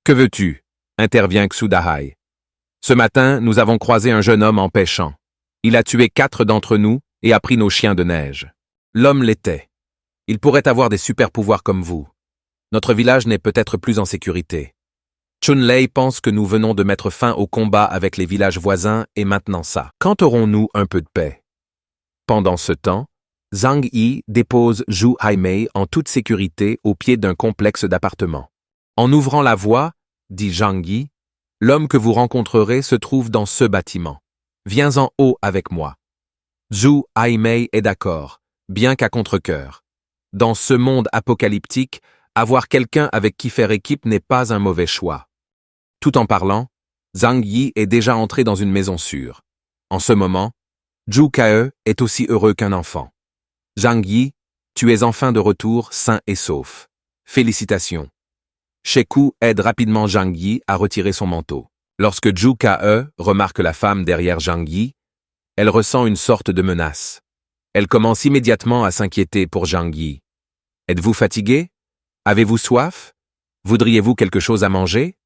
Que veux-tu? Intervient Xudahai. Ce matin, nous avons croisé un jeune homme en pêchant. Il a tué 4 d'entre nous et a pris nos chiens de neige. L'homme l'était. Il pourrait avoir des super-pouvoirs comme vous. Notre village n'est peut-être plus en sécurité. Chun-Lei pense que nous venons de mettre fin au combat avec les villages voisins et maintenant ça. Quand aurons-nous un peu de paix? Pendant ce temps, Zhang Yi dépose Zhu Haimei en toute sécurité au pied d'un complexe d'appartements. En ouvrant la voie, dit Zhang Yi, l'homme que vous rencontrerez se trouve dans ce bâtiment. Viens en haut avec moi. Zhu Haimei est d'accord, bien qu'à contre-cœur. Dans ce monde apocalyptique, avoir quelqu'un avec qui faire équipe n'est pas un mauvais choix. Tout en parlant, Zhang Yi est déjà entré dans une maison sûre. En ce moment, Zhu Ke est aussi heureux qu'un enfant. Zhang Yi, tu es enfin de retour sain et sauf. Félicitations. Sheku aide rapidement Zhang Yi à retirer son manteau. Lorsque Zhu Ke remarque la femme derrière Zhang Yi, elle ressent une sorte de menace. Elle commence immédiatement à s'inquiéter pour Zhang Yi. Êtes-vous fatigué? Avez-vous soif? Voudriez-vous quelque chose à manger?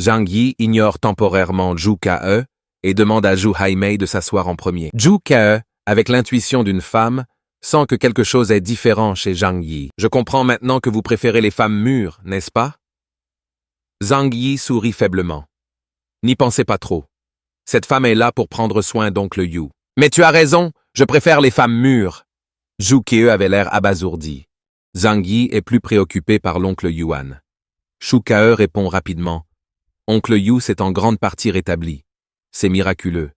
Zhang Yi ignore temporairement Zhu Ke et demande à Zhu Haimei de s'asseoir en premier. Zhu Ke, avec l'intuition d'une femme, sent que quelque chose est différent chez Zhang Yi. Je comprends maintenant que vous préférez les femmes mûres, n'est-ce pas? Zhang Yi sourit faiblement. N'y pensez pas trop. Cette femme est là pour prendre soin d'oncle Yu. Mais tu as raison, je préfère les femmes mûres. Zhu Ke avait l'air abasourdi. Zhang Yi est plus préoccupé par l'oncle Yuan. Shu Ke répond rapidement. Oncle Yu s'est en grande partie rétabli. C'est miraculeux.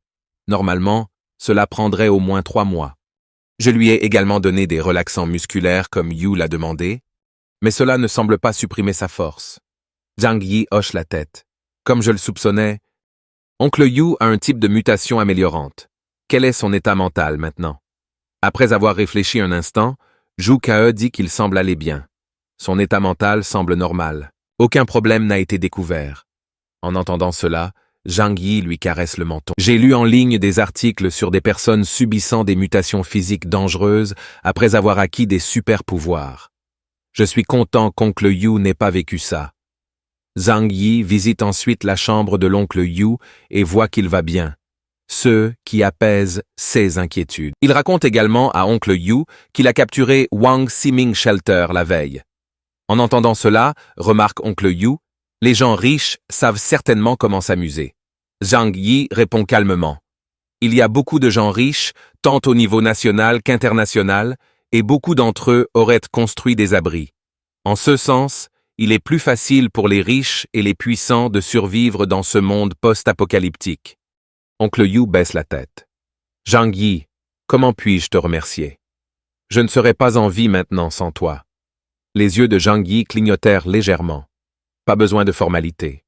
Normalement, cela prendrait au moins 3 mois. Je lui ai également donné des relaxants musculaires comme Yu l'a demandé, mais cela ne semble pas supprimer sa force. Zhang Yi hoche la tête. Comme je le soupçonnais, oncle Yu a un type de mutation améliorante. Quel est son état mental maintenant? Après avoir réfléchi un instant, Zhu Ke dit qu'il semble aller bien. Son état mental semble normal. Aucun problème n'a été découvert. En entendant cela, Zhang Yi lui caresse le menton. J'ai lu en ligne des articles sur des personnes subissant des mutations physiques dangereuses après avoir acquis des super-pouvoirs. Je suis content qu'oncle Yu n'ait pas vécu ça. Zhang Yi visite ensuite la chambre de l'oncle Yu et voit qu'il va bien, ce qui apaise ses inquiétudes. Il raconte également à oncle Yu qu'il a capturé Wang Ximing Shelter la veille. En entendant cela, remarque oncle Yu, les gens riches savent certainement comment s'amuser. Zhang Yi répond calmement. Il y a beaucoup de gens riches, tant au niveau national qu'international, et beaucoup d'entre eux auraient construit des abris. En ce sens, il est plus facile pour les riches et les puissants de survivre dans ce monde post-apocalyptique. Oncle Yu baisse la tête. Zhang Yi, comment puis-je te remercier? Je ne serais pas en vie maintenant sans toi. Les yeux de Zhang Yi clignotèrent légèrement. Pas besoin de formalité.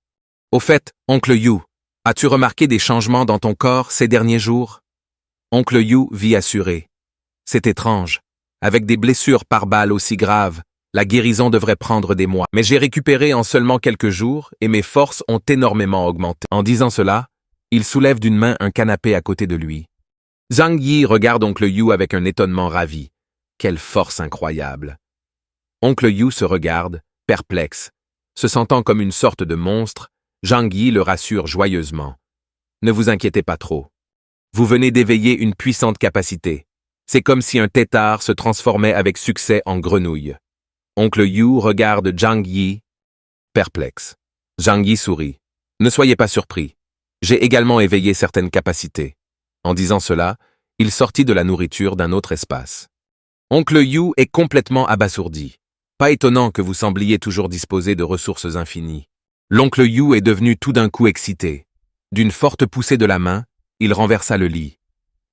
Au fait, oncle Yu, as-tu remarqué des changements dans ton corps ces derniers jours? Oncle Yu vit assuré. C'est étrange. Avec des blessures par balle aussi graves, la guérison devrait prendre des mois. Mais j'ai récupéré en seulement quelques jours et mes forces ont énormément augmenté. En disant cela, il soulève d'une main un canapé à côté de lui. Zhang Yi regarde oncle Yu avec un étonnement ravi. Quelle force incroyable! Oncle Yu se regarde, perplexe. Se sentant comme une sorte de monstre, Zhang Yi le rassure joyeusement. Ne vous inquiétez pas trop. Vous venez d'éveiller une puissante capacité. C'est comme si un tétard se transformait avec succès en grenouille. Oncle Yu regarde Zhang Yi, perplexe. Zhang Yi sourit. Ne soyez pas surpris. J'ai également éveillé certaines capacités. En disant cela, il sortit de la nourriture d'un autre espace. Oncle Yu est complètement abasourdi. Pas étonnant que vous sembliez toujours disposer de ressources infinies. L'oncle Yu est devenu tout d'un coup excité. D'une forte poussée de la main, il renversa le lit.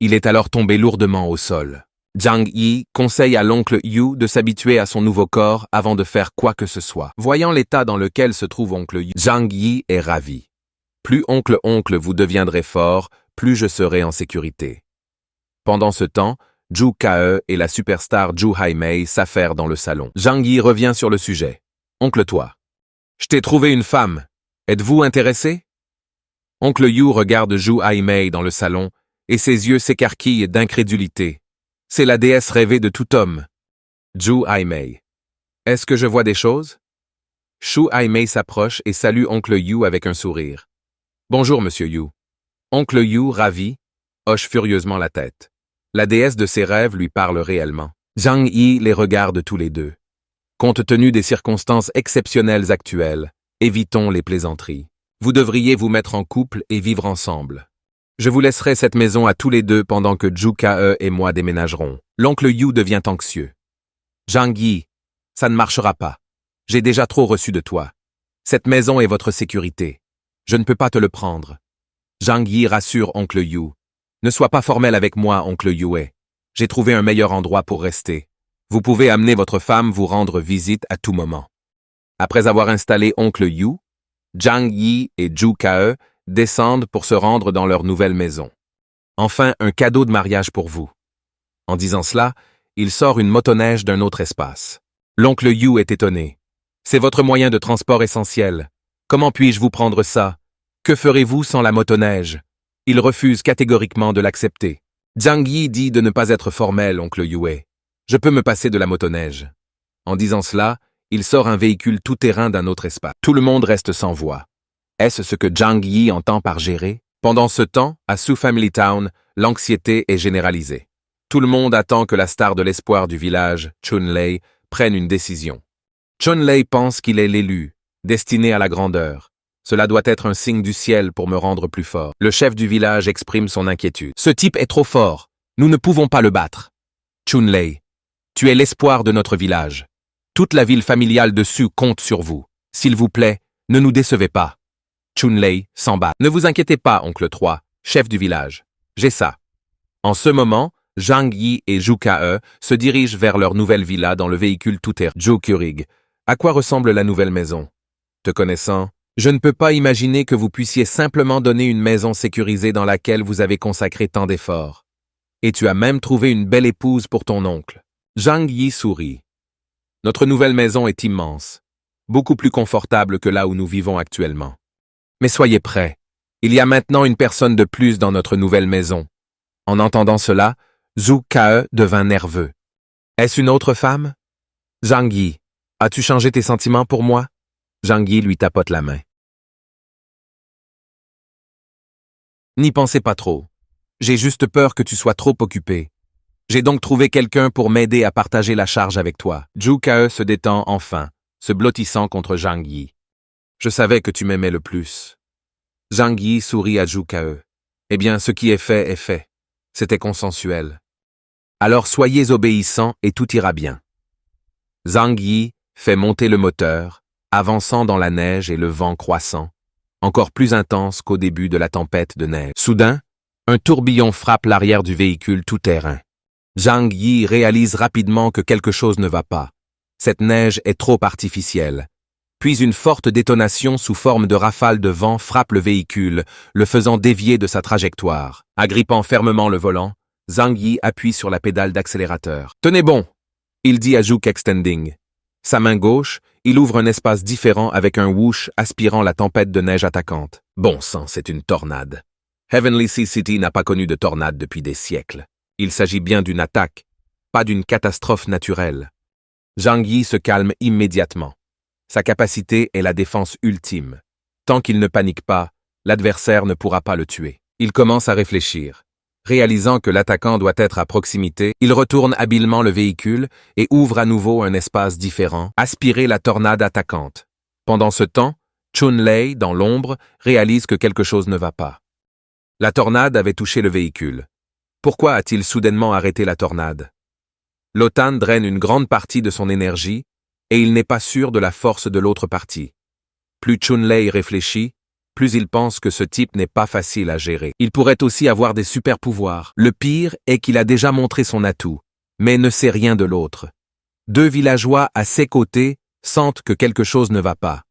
Il est alors tombé lourdement au sol. Zhang Yi conseille à l'oncle Yu de s'habituer à son nouveau corps avant de faire quoi que ce soit. Voyant l'état dans lequel se trouve oncle Yu, Zhang Yi est ravi. Plus oncle vous deviendrez fort, plus je serai en sécurité. Pendant ce temps, Zhu Ke et la superstar Zhu Haimei s'affairent dans le salon. Zhang Yi revient sur le sujet. Oncle toi. Je t'ai trouvé une femme. Êtes-vous intéressé? Oncle Yu regarde Zhu Haimei dans le salon et ses yeux s'écarquillent d'incrédulité. C'est la déesse rêvée de tout homme. Zhu Haimei. Est-ce que je vois des choses? Shu Haimei s'approche et salue oncle Yu avec un sourire. Bonjour, monsieur Yu. Oncle Yu, ravi, hoche furieusement la tête. La déesse de ses rêves lui parle réellement. Zhang Yi les regarde tous les deux. Compte tenu des circonstances exceptionnelles actuelles, évitons les plaisanteries. Vous devriez vous mettre en couple et vivre ensemble. Je vous laisserai cette maison à tous les deux pendant que Zhu Ke et moi déménagerons. L'oncle Yu devient anxieux. Zhang Yi, ça ne marchera pas. J'ai déjà trop reçu de toi. Cette maison est votre sécurité. Je ne peux pas te le prendre. Zhang Yi rassure oncle Yu. Ne sois pas formel avec moi, oncle Yue. J'ai trouvé un meilleur endroit pour rester. Vous pouvez amener votre femme vous rendre visite à tout moment. Après avoir installé oncle Yu, Zhang Yi et Zhu Ke descendent pour se rendre dans leur nouvelle maison. Enfin, un cadeau de mariage pour vous. En disant cela, il sort une motoneige d'un autre espace. L'oncle Yu est étonné. C'est votre moyen de transport essentiel. Comment puis-je vous prendre ça? Que ferez-vous sans la motoneige? Il refuse catégoriquement de l'accepter. Zhang Yi dit de ne pas être formel, oncle Yue. Je peux me passer de la motoneige. En disant cela, il sort un véhicule tout-terrain d'un autre espace. Tout le monde reste sans voix. Est-ce ce que Zhang Yi entend par gérer? Pendant ce temps, à Su Family Town, l'anxiété est généralisée. Tout le monde attend que la star de l'espoir du village, Chun-Lei, prenne une décision. Chun-Lei pense qu'il est l'élu, destiné à la grandeur. Cela doit être un signe du ciel pour me rendre plus fort. Le chef du village exprime son inquiétude. Ce type est trop fort. Nous ne pouvons pas le battre. Chun-Lei, tu es l'espoir de notre village. Toute la ville familiale de Su compte sur vous. S'il vous plaît, ne nous décevez pas. Chun-Lei s'en bat. Ne vous inquiétez pas, oncle 3, chef du village. J'ai ça. En ce moment, Zhang Yi et Zhu Ke se dirigent vers leur nouvelle villa dans le véhicule tout-terrain. Zhou Kurig, à quoi ressemble la nouvelle maison? Te connaissant, je ne peux pas imaginer que vous puissiez simplement donner une maison sécurisée dans laquelle vous avez consacré tant d'efforts. Et tu as même trouvé une belle épouse pour ton oncle. Zhang Yi sourit. Notre nouvelle maison est immense, beaucoup plus confortable que là où nous vivons actuellement. Mais soyez prêts, il y a maintenant une personne de plus dans notre nouvelle maison. En entendant cela, Zhu Ke devint nerveux. Est-ce une autre femme? Zhang Yi, as-tu changé tes sentiments pour moi? Zhang Yi lui tapote la main. N'y pensez pas trop. J'ai juste peur que tu sois trop occupé. J'ai donc trouvé quelqu'un pour m'aider à partager la charge avec toi. Zhu Ke se détend enfin, se blottissant contre Zhang Yi. Je savais que tu m'aimais le plus. Zhang Yi sourit à Zhu Ke. Eh bien, ce qui est fait est fait. C'était consensuel. Alors soyez obéissants et tout ira bien. Zhang Yi fait monter le moteur, avançant dans la neige et le vent croissant, encore plus intense qu'au début de la tempête de neige. Soudain, un tourbillon frappe l'arrière du véhicule tout-terrain. Zhang Yi réalise rapidement que quelque chose ne va pas. Cette neige est trop artificielle. Puis une forte détonation sous forme de rafale de vent frappe le véhicule, le faisant dévier de sa trajectoire. Agrippant fermement le volant, Zhang Yi appuie sur la pédale d'accélérateur. « Tenez bon !» il dit à Zhuk Extending. Sa main gauche, il ouvre un espace différent avec un whoosh aspirant la tempête de neige attaquante. Bon sang, c'est une tornade. Heavenly Sea City n'a pas connu de tornade depuis des siècles. Il s'agit bien d'une attaque, pas d'une catastrophe naturelle. Zhang Yi se calme immédiatement. Sa capacité est la défense ultime. Tant qu'il ne panique pas, l'adversaire ne pourra pas le tuer. Il commence à réfléchir. Réalisant que l'attaquant doit être à proximité, il retourne habilement le véhicule et ouvre à nouveau un espace différent, aspirer la tornade attaquante. Pendant ce temps, Chun-Lei, dans l'ombre, réalise que quelque chose ne va pas. La tornade avait touché le véhicule. Pourquoi a-t-il soudainement arrêté la tornade? L'Otan draine une grande partie de son énergie et il n'est pas sûr de la force de l'autre partie. Plus Chun-Lei réfléchit, plus il pense que ce type n'est pas facile à gérer. Il pourrait aussi avoir des super-pouvoirs. Le pire est qu'il a déjà montré son atout, mais ne sait rien de l'autre. Deux villageois à ses côtés sentent que quelque chose ne va pas.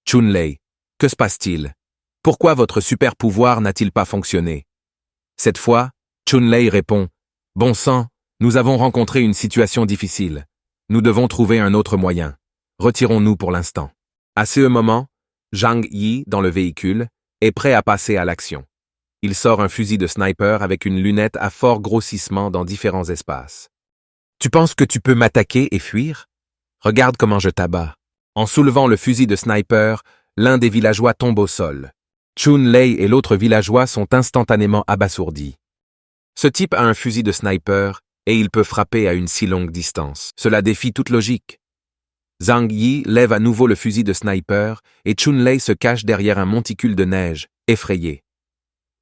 Chun-Lei, que se passe-t-il? Pourquoi votre super-pouvoir n'a-t-il pas fonctionné? Cette fois, Chun-Lei répond « Bon sang, nous avons rencontré une situation difficile. Nous devons trouver un autre moyen. Retirons-nous pour l'instant. » À ce moment, Zhang Yi, dans le véhicule, est prêt à passer à l'action. Il sort un fusil de sniper avec une lunette à fort grossissement dans différents espaces. « Tu penses que tu peux m'attaquer et fuir? Regarde comment je t'abats. » En soulevant le fusil de sniper, l'un des villageois tombe au sol. Chun-Lei et l'autre villageois sont instantanément abasourdis. Ce type a un fusil de sniper et il peut frapper à une si longue distance. Cela défie toute logique. Zhang Yi lève à nouveau le fusil de sniper et Chun-Lei se cache derrière un monticule de neige, effrayé.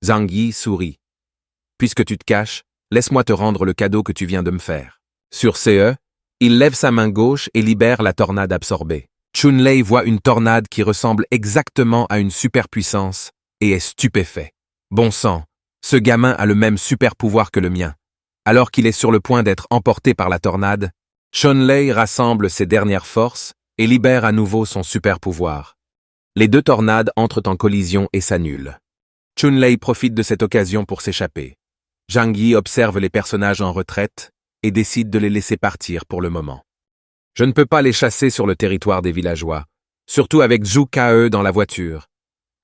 Zhang Yi sourit. « Puisque tu te caches, laisse-moi te rendre le cadeau que tu viens de me faire. » Sur ce, il lève sa main gauche et libère la tornade absorbée. Chun-Lei voit une tornade qui ressemble exactement à une superpuissance et est stupéfait. Bon sang, ce gamin a le même super pouvoir que le mien. Alors qu'il est sur le point d'être emporté par la tornade, Chunlei rassemble ses dernières forces et libère à nouveau son super pouvoir. Les deux tornades entrent en collision et s'annulent. Chunlei profite de cette occasion pour s'échapper. Zhang Yi observe les personnages en retraite et décide de les laisser partir pour le moment. Je ne peux pas les chasser sur le territoire des villageois, surtout avec Zhu Ke dans la voiture.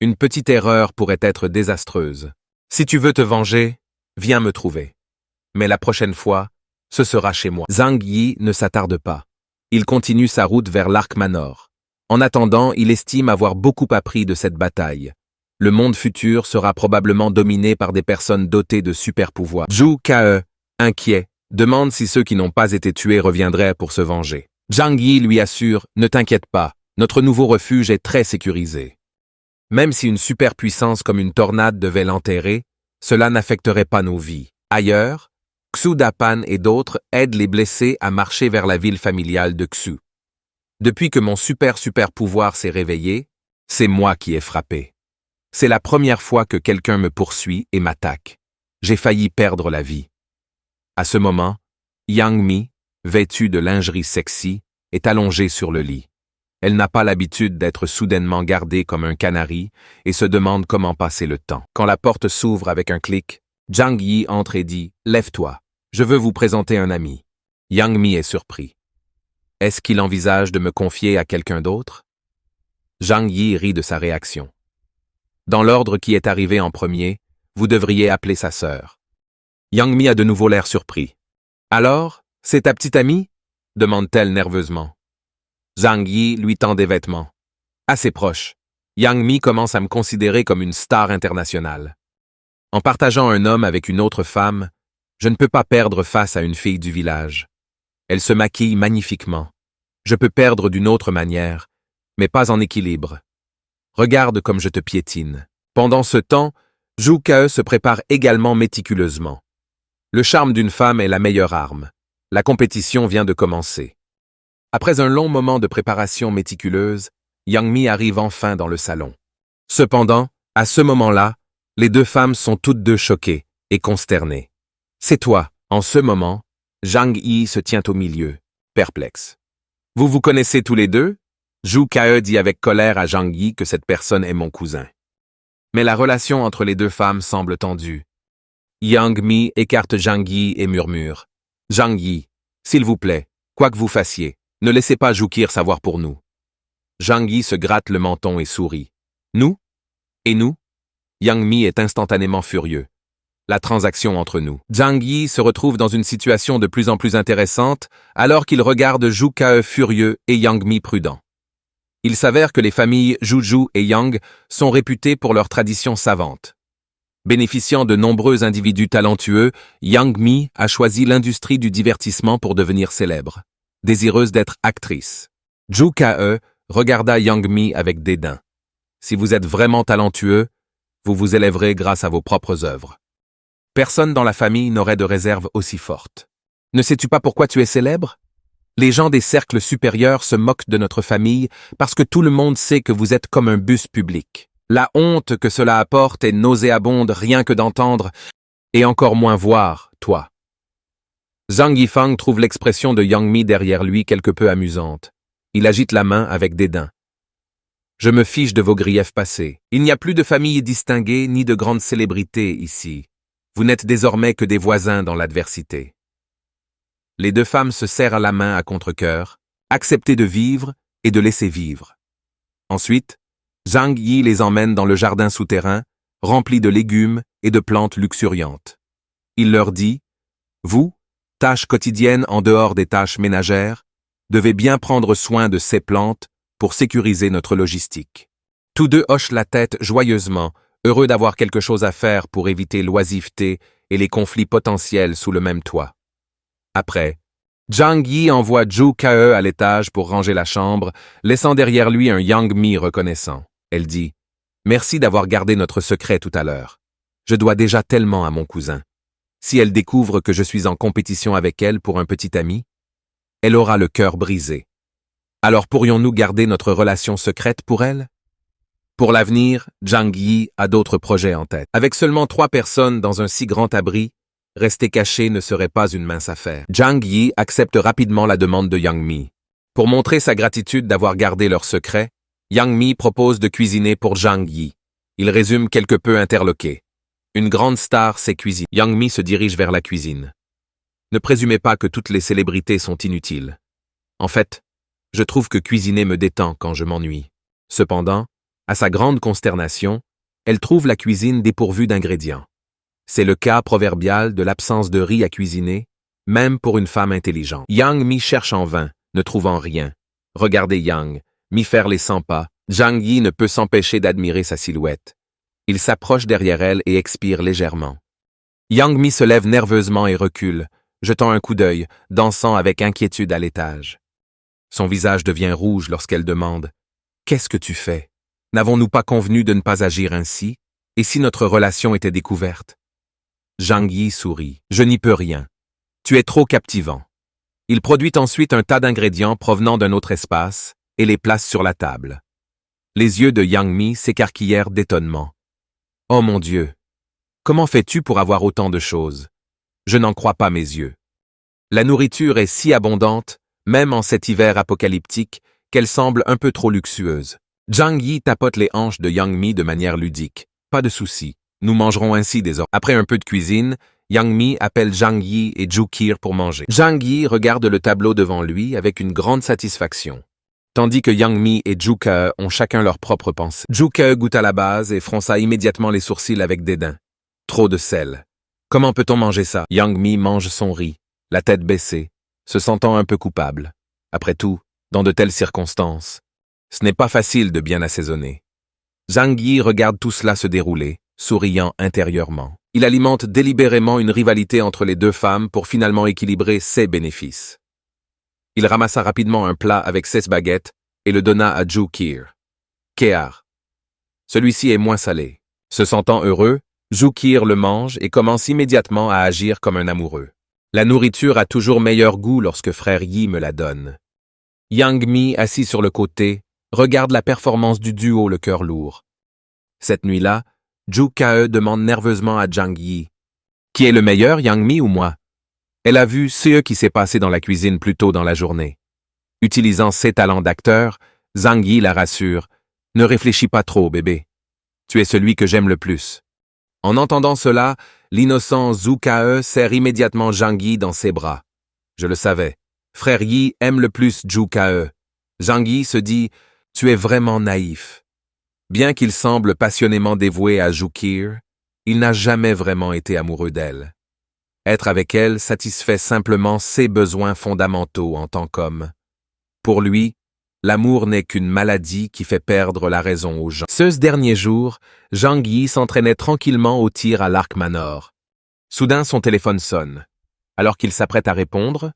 Une petite erreur pourrait être désastreuse. Si tu veux te venger, viens me trouver. Mais la prochaine fois, ce sera chez moi. Zhang Yi ne s'attarde pas. Il continue sa route vers l'Arc Manor. En attendant, il estime avoir beaucoup appris de cette bataille. Le monde futur sera probablement dominé par des personnes dotées de super-pouvoirs. Zhu Ke, inquiet, demande si ceux qui n'ont pas été tués reviendraient pour se venger. Zhang Yi lui assure « Ne t'inquiète pas, notre nouveau refuge est très sécurisé. » Même si une superpuissance comme une tornade devait l'enterrer, cela n'affecterait pas nos vies. Ailleurs, Xu Dapan et d'autres aident les blessés à marcher vers la ville familiale de Xu. Depuis que mon super pouvoir s'est réveillé, c'est moi qui ai frappé. C'est la première fois que quelqu'un me poursuit et m'attaque. J'ai failli perdre la vie. À ce moment, Yang Mi, vêtue de lingerie sexy, est allongée sur le lit. Elle n'a pas l'habitude d'être soudainement gardée comme un canari et se demande comment passer le temps. Quand la porte s'ouvre avec un clic, Zhang Yi entre et dit « Lève-toi, je veux vous présenter un ami ». Yang Mi est surpris. Est-ce qu'il envisage de me confier à quelqu'un d'autre? Zhang Yi rit de sa réaction. Dans l'ordre qui est arrivé en premier, vous devriez appeler sa sœur. Yang Mi a de nouveau l'air surpris. Alors, c'est ta petite amie? Demande-t-elle nerveusement. Zhang Yi lui tend des vêtements. Assez proche, Yang Mi commence à me considérer comme une star internationale. En partageant un homme avec une autre femme, je ne peux pas perdre face à une fille du village. Elle se maquille magnifiquement. Je peux perdre d'une autre manière, mais pas en équilibre. Regarde comme je te piétine. Pendant ce temps, Zhu Ke se prépare également méticuleusement. Le charme d'une femme est la meilleure arme. La compétition vient de commencer. Après un long moment de préparation méticuleuse, Yang Mi arrive enfin dans le salon. Cependant, à ce moment-là, les deux femmes sont toutes deux choquées et consternées. C'est toi, en ce moment, Zhang Yi se tient au milieu, perplexe. Vous vous connaissez tous les deux? Zhu Ke dit avec colère à Zhang Yi que cette personne est mon cousin. Mais la relation entre les deux femmes semble tendue. Yang Mi écarte Zhang Yi et murmure. Zhang Yi, s'il vous plaît, quoi que vous fassiez, ne laissez pas Joukir savoir pour nous. Zhang Yi se gratte le menton et sourit. Nous? Et nous? Yang Mi est instantanément furieux. La transaction entre nous. Zhang Yi se retrouve dans une situation de plus en plus intéressante alors qu'il regarde Zhu Ke furieux et Yang Mi prudent. Il s'avère que les familles Zhu et Yang sont réputées pour leurs traditions savantes. Bénéficiant de nombreux individus talentueux, Yang Mi a choisi l'industrie du divertissement pour devenir célèbre. Désireuse d'être actrice. Zhu Ke regarda Yang Mi avec dédain. Si vous êtes vraiment talentueux, vous vous élèverez grâce à vos propres œuvres. Personne dans la famille n'aurait de réserve aussi forte. Ne sais-tu pas pourquoi tu es célèbre? Les gens des cercles supérieurs se moquent de notre famille parce que tout le monde sait que vous êtes comme un bus public. La honte que cela apporte est nauséabonde rien que d'entendre, et encore moins voir, toi. Zhang Yifang trouve l'expression de Yang Mi derrière lui quelque peu amusante. Il agite la main avec dédain. Je me fiche de vos griefs passés. Il n'y a plus de famille distinguée ni de grandes célébrités ici. Vous n'êtes désormais que des voisins dans l'adversité. Les deux femmes se serrent la main à contre-cœur, accepter de vivre et de laisser vivre. Ensuite, Zhang Yi les emmène dans le jardin souterrain, rempli de légumes et de plantes luxuriantes. Il leur dit « Vous, tâches quotidiennes en dehors des tâches ménagères, devez bien prendre soin de ces plantes pour sécuriser notre logistique. » Tous deux hochent la tête joyeusement, heureux d'avoir quelque chose à faire pour éviter l'oisiveté et les conflits potentiels sous le même toit. Après, Zhang Yi envoie Zhu Ke à l'étage pour ranger la chambre, laissant derrière lui un Yang Mi reconnaissant. Elle dit « Merci d'avoir gardé notre secret tout à l'heure. Je dois déjà tellement à mon cousin. Si elle découvre que je suis en compétition avec elle pour un petit ami, elle aura le cœur brisé. Alors pourrions-nous garder notre relation secrète pour elle? » Pour l'avenir, Zhang Yi a d'autres projets en tête. Avec seulement 3 personnes dans un si grand abri, rester caché ne serait pas une mince affaire. Zhang Yi accepte rapidement la demande de Yang Mi. Pour montrer sa gratitude d'avoir gardé leur secret, Yang Mi propose de cuisiner pour Zhang Yi. Il résume quelque peu interloqué. Une grande star sait cuisiner. Yang Mi se dirige vers la cuisine. Ne présumez pas que toutes les célébrités sont inutiles. En fait, je trouve que cuisiner me détend quand je m'ennuie. Cependant, à sa grande consternation, elle trouve la cuisine dépourvue d'ingrédients. C'est le cas proverbial de l'absence de riz à cuisiner, même pour une femme intelligente. Yang Mi cherche en vain, ne trouvant rien. Regardez Yang Mi faire les 100 pas. Zhang Yi ne peut s'empêcher d'admirer sa silhouette. Il s'approche derrière elle et expire légèrement. Yang Mi se lève nerveusement et recule, jetant un coup d'œil, dansant avec inquiétude à l'étage. Son visage devient rouge lorsqu'elle demande « Qu'est-ce que tu fais? N'avons-nous pas convenu de ne pas agir ainsi? Et si notre relation était découverte ?» Zhang Yi sourit. « Je n'y peux rien. Tu es trop captivant. » Il produit ensuite un tas d'ingrédients provenant d'un autre espace et les place sur la table. Les yeux de Yang Mi s'écarquillèrent d'étonnement. « Oh mon Dieu! Comment fais-tu pour avoir autant de choses? Je n'en crois pas mes yeux. » La nourriture est si abondante, même en cet hiver apocalyptique, qu'elle semble un peu trop luxueuse. Zhang Yi tapote les hanches de Yang Mi de manière ludique. « Pas de souci. Nous mangerons ainsi désormais. » Après un peu de cuisine, Yang Mi appelle Zhang Yi et Zhu Qi pour manger. Zhang Yi regarde le tableau devant lui avec une grande satisfaction, tandis que Yang Mi et Zhu Ke ont chacun leur propre pensée. Zhu Ke goûta la base et fronça immédiatement les sourcils avec dédain. Trop de sel. Comment peut-on manger ça? Yang Mi mange son riz, la tête baissée, se sentant un peu coupable. Après tout, dans de telles circonstances, ce n'est pas facile de bien assaisonner. Zhang Yi regarde tout cela se dérouler, souriant intérieurement. Il alimente délibérément une rivalité entre les deux femmes pour finalement équilibrer ses bénéfices. Il ramassa rapidement un plat avec 16 baguettes et le donna à Zhu Qi. Kéar. Celui-ci est moins salé. Se sentant heureux, Zhu Qi le mange et commence immédiatement à agir comme un amoureux. La nourriture a toujours meilleur goût lorsque frère Yi me la donne. Yang Mi, assis sur le côté, regarde la performance du duo le cœur lourd. Cette nuit-là, Zhu Ke demande nerveusement à Zhang Yi. « Qui est le meilleur, Yang Mi ou moi ?» Elle a vu ce qui s'est passé dans la cuisine plus tôt dans la journée. Utilisant ses talents d'acteur, Zhang Yi la rassure. « Ne réfléchis pas trop, bébé. Tu es celui que j'aime le plus. » En entendant cela, l'innocent Zhu Ke serre immédiatement Zhang Yi dans ses bras. Je le savais. Frère Yi aime le plus Zhu Ke. Zhang Yi se dit « Tu es vraiment naïf. » Bien qu'il semble passionnément dévoué à Zhu Qi, il n'a jamais vraiment été amoureux d'elle. Être avec elle satisfait simplement ses besoins fondamentaux en tant qu'homme. Pour lui, l'amour n'est qu'une maladie qui fait perdre la raison aux gens. Ce dernier jour, Zhang Yi s'entraînait tranquillement au tir à l'Arc Manor. Soudain, son téléphone sonne. Alors qu'il s'apprête à répondre,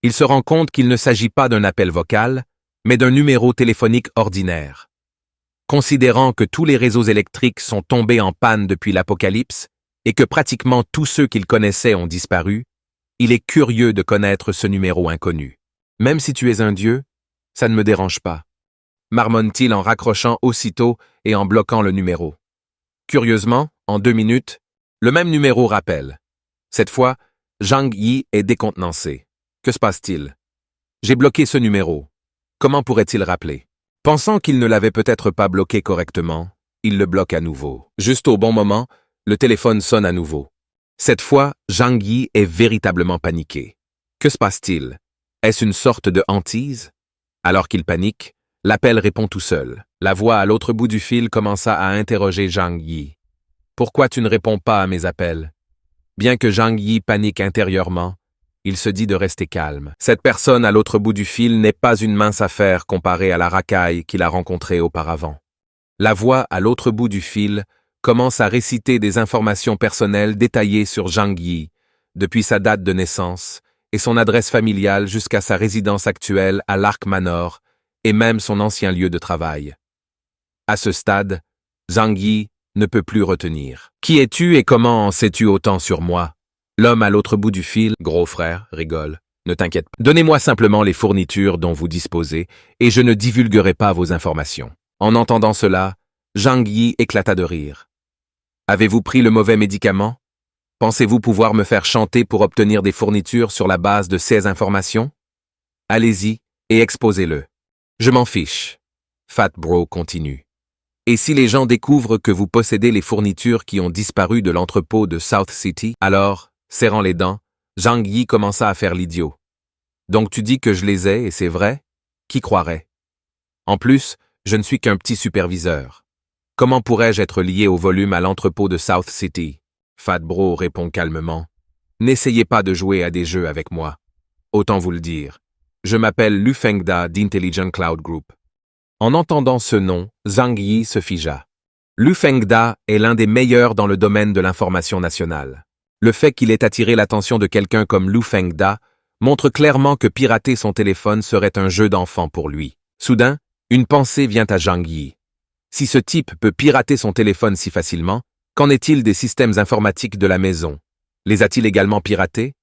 il se rend compte qu'il ne s'agit pas d'un appel vocal, mais d'un numéro téléphonique ordinaire. Considérant que tous les réseaux électriques sont tombés en panne depuis l'apocalypse et que pratiquement tous ceux qu'il connaissait ont disparu, il est curieux de connaître ce numéro inconnu. « Même si tu es un dieu, ça ne me dérange pas », marmonne-t-il en raccrochant aussitôt et en bloquant le numéro. Curieusement, en 2 minutes, le même numéro rappelle. Cette fois, Zhang Yi est décontenancé. Que se passe-t-il? J'ai bloqué ce numéro. Comment pourrait-il rappeler? Pensant qu'il ne l'avait peut-être pas bloqué correctement, il le bloque à nouveau. Juste au bon moment, le téléphone sonne à nouveau. Cette fois, Zhang Yi est véritablement paniqué. Que se passe-t-il? Est-ce une sorte de hantise? Alors qu'il panique, l'appel répond tout seul. La voix à l'autre bout du fil commença à interroger Zhang Yi. « Pourquoi tu ne réponds pas à mes appels ?» Bien que Zhang Yi panique intérieurement, il se dit de rester calme. Cette personne à l'autre bout du fil n'est pas une mince affaire comparée à la racaille qu'il a rencontrée auparavant. La voix à l'autre bout du fil commence à réciter des informations personnelles détaillées sur Zhang Yi, depuis sa date de naissance et son adresse familiale jusqu'à sa résidence actuelle à l'Arc Manor et même son ancien lieu de travail. À ce stade, Zhang Yi ne peut plus retenir. « Qui es-tu et comment en sais-tu autant sur moi ?» L'homme à l'autre bout du fil, gros frère, rigole. Ne t'inquiète pas. Donnez-moi simplement les fournitures dont vous disposez et je ne divulguerai pas vos informations. En entendant cela, Zhang Yi éclata de rire. Avez-vous pris le mauvais médicament? Pensez-vous pouvoir me faire chanter pour obtenir des fournitures sur la base de ces informations? Allez-y et exposez-le. Je m'en fiche. Fat Bro continue. Et si les gens découvrent que vous possédez les fournitures qui ont disparu de l'entrepôt de South City, alors, serrant les dents, Zhang Yi commença à faire l'idiot. Donc tu dis que je les ai et c'est vrai? Qui croirait? En plus, je ne suis qu'un petit superviseur. Comment pourrais-je être lié au volume à l'entrepôt de South City? Fat Bro répond calmement. N'essayez pas de jouer à des jeux avec moi. Autant vous le dire. Je m'appelle Lu Fengda d'Intelligent Cloud Group. En entendant ce nom, Zhang Yi se figea. Lu Fengda est l'un des meilleurs dans le domaine de l'information nationale. Le fait qu'il ait attiré l'attention de quelqu'un comme Lu Fengda montre clairement que pirater son téléphone serait un jeu d'enfant pour lui. Soudain, une pensée vient à Zhang Yi. Si ce type peut pirater son téléphone si facilement, qu'en est-il des systèmes informatiques de la maison? Les a-t-il également piratés?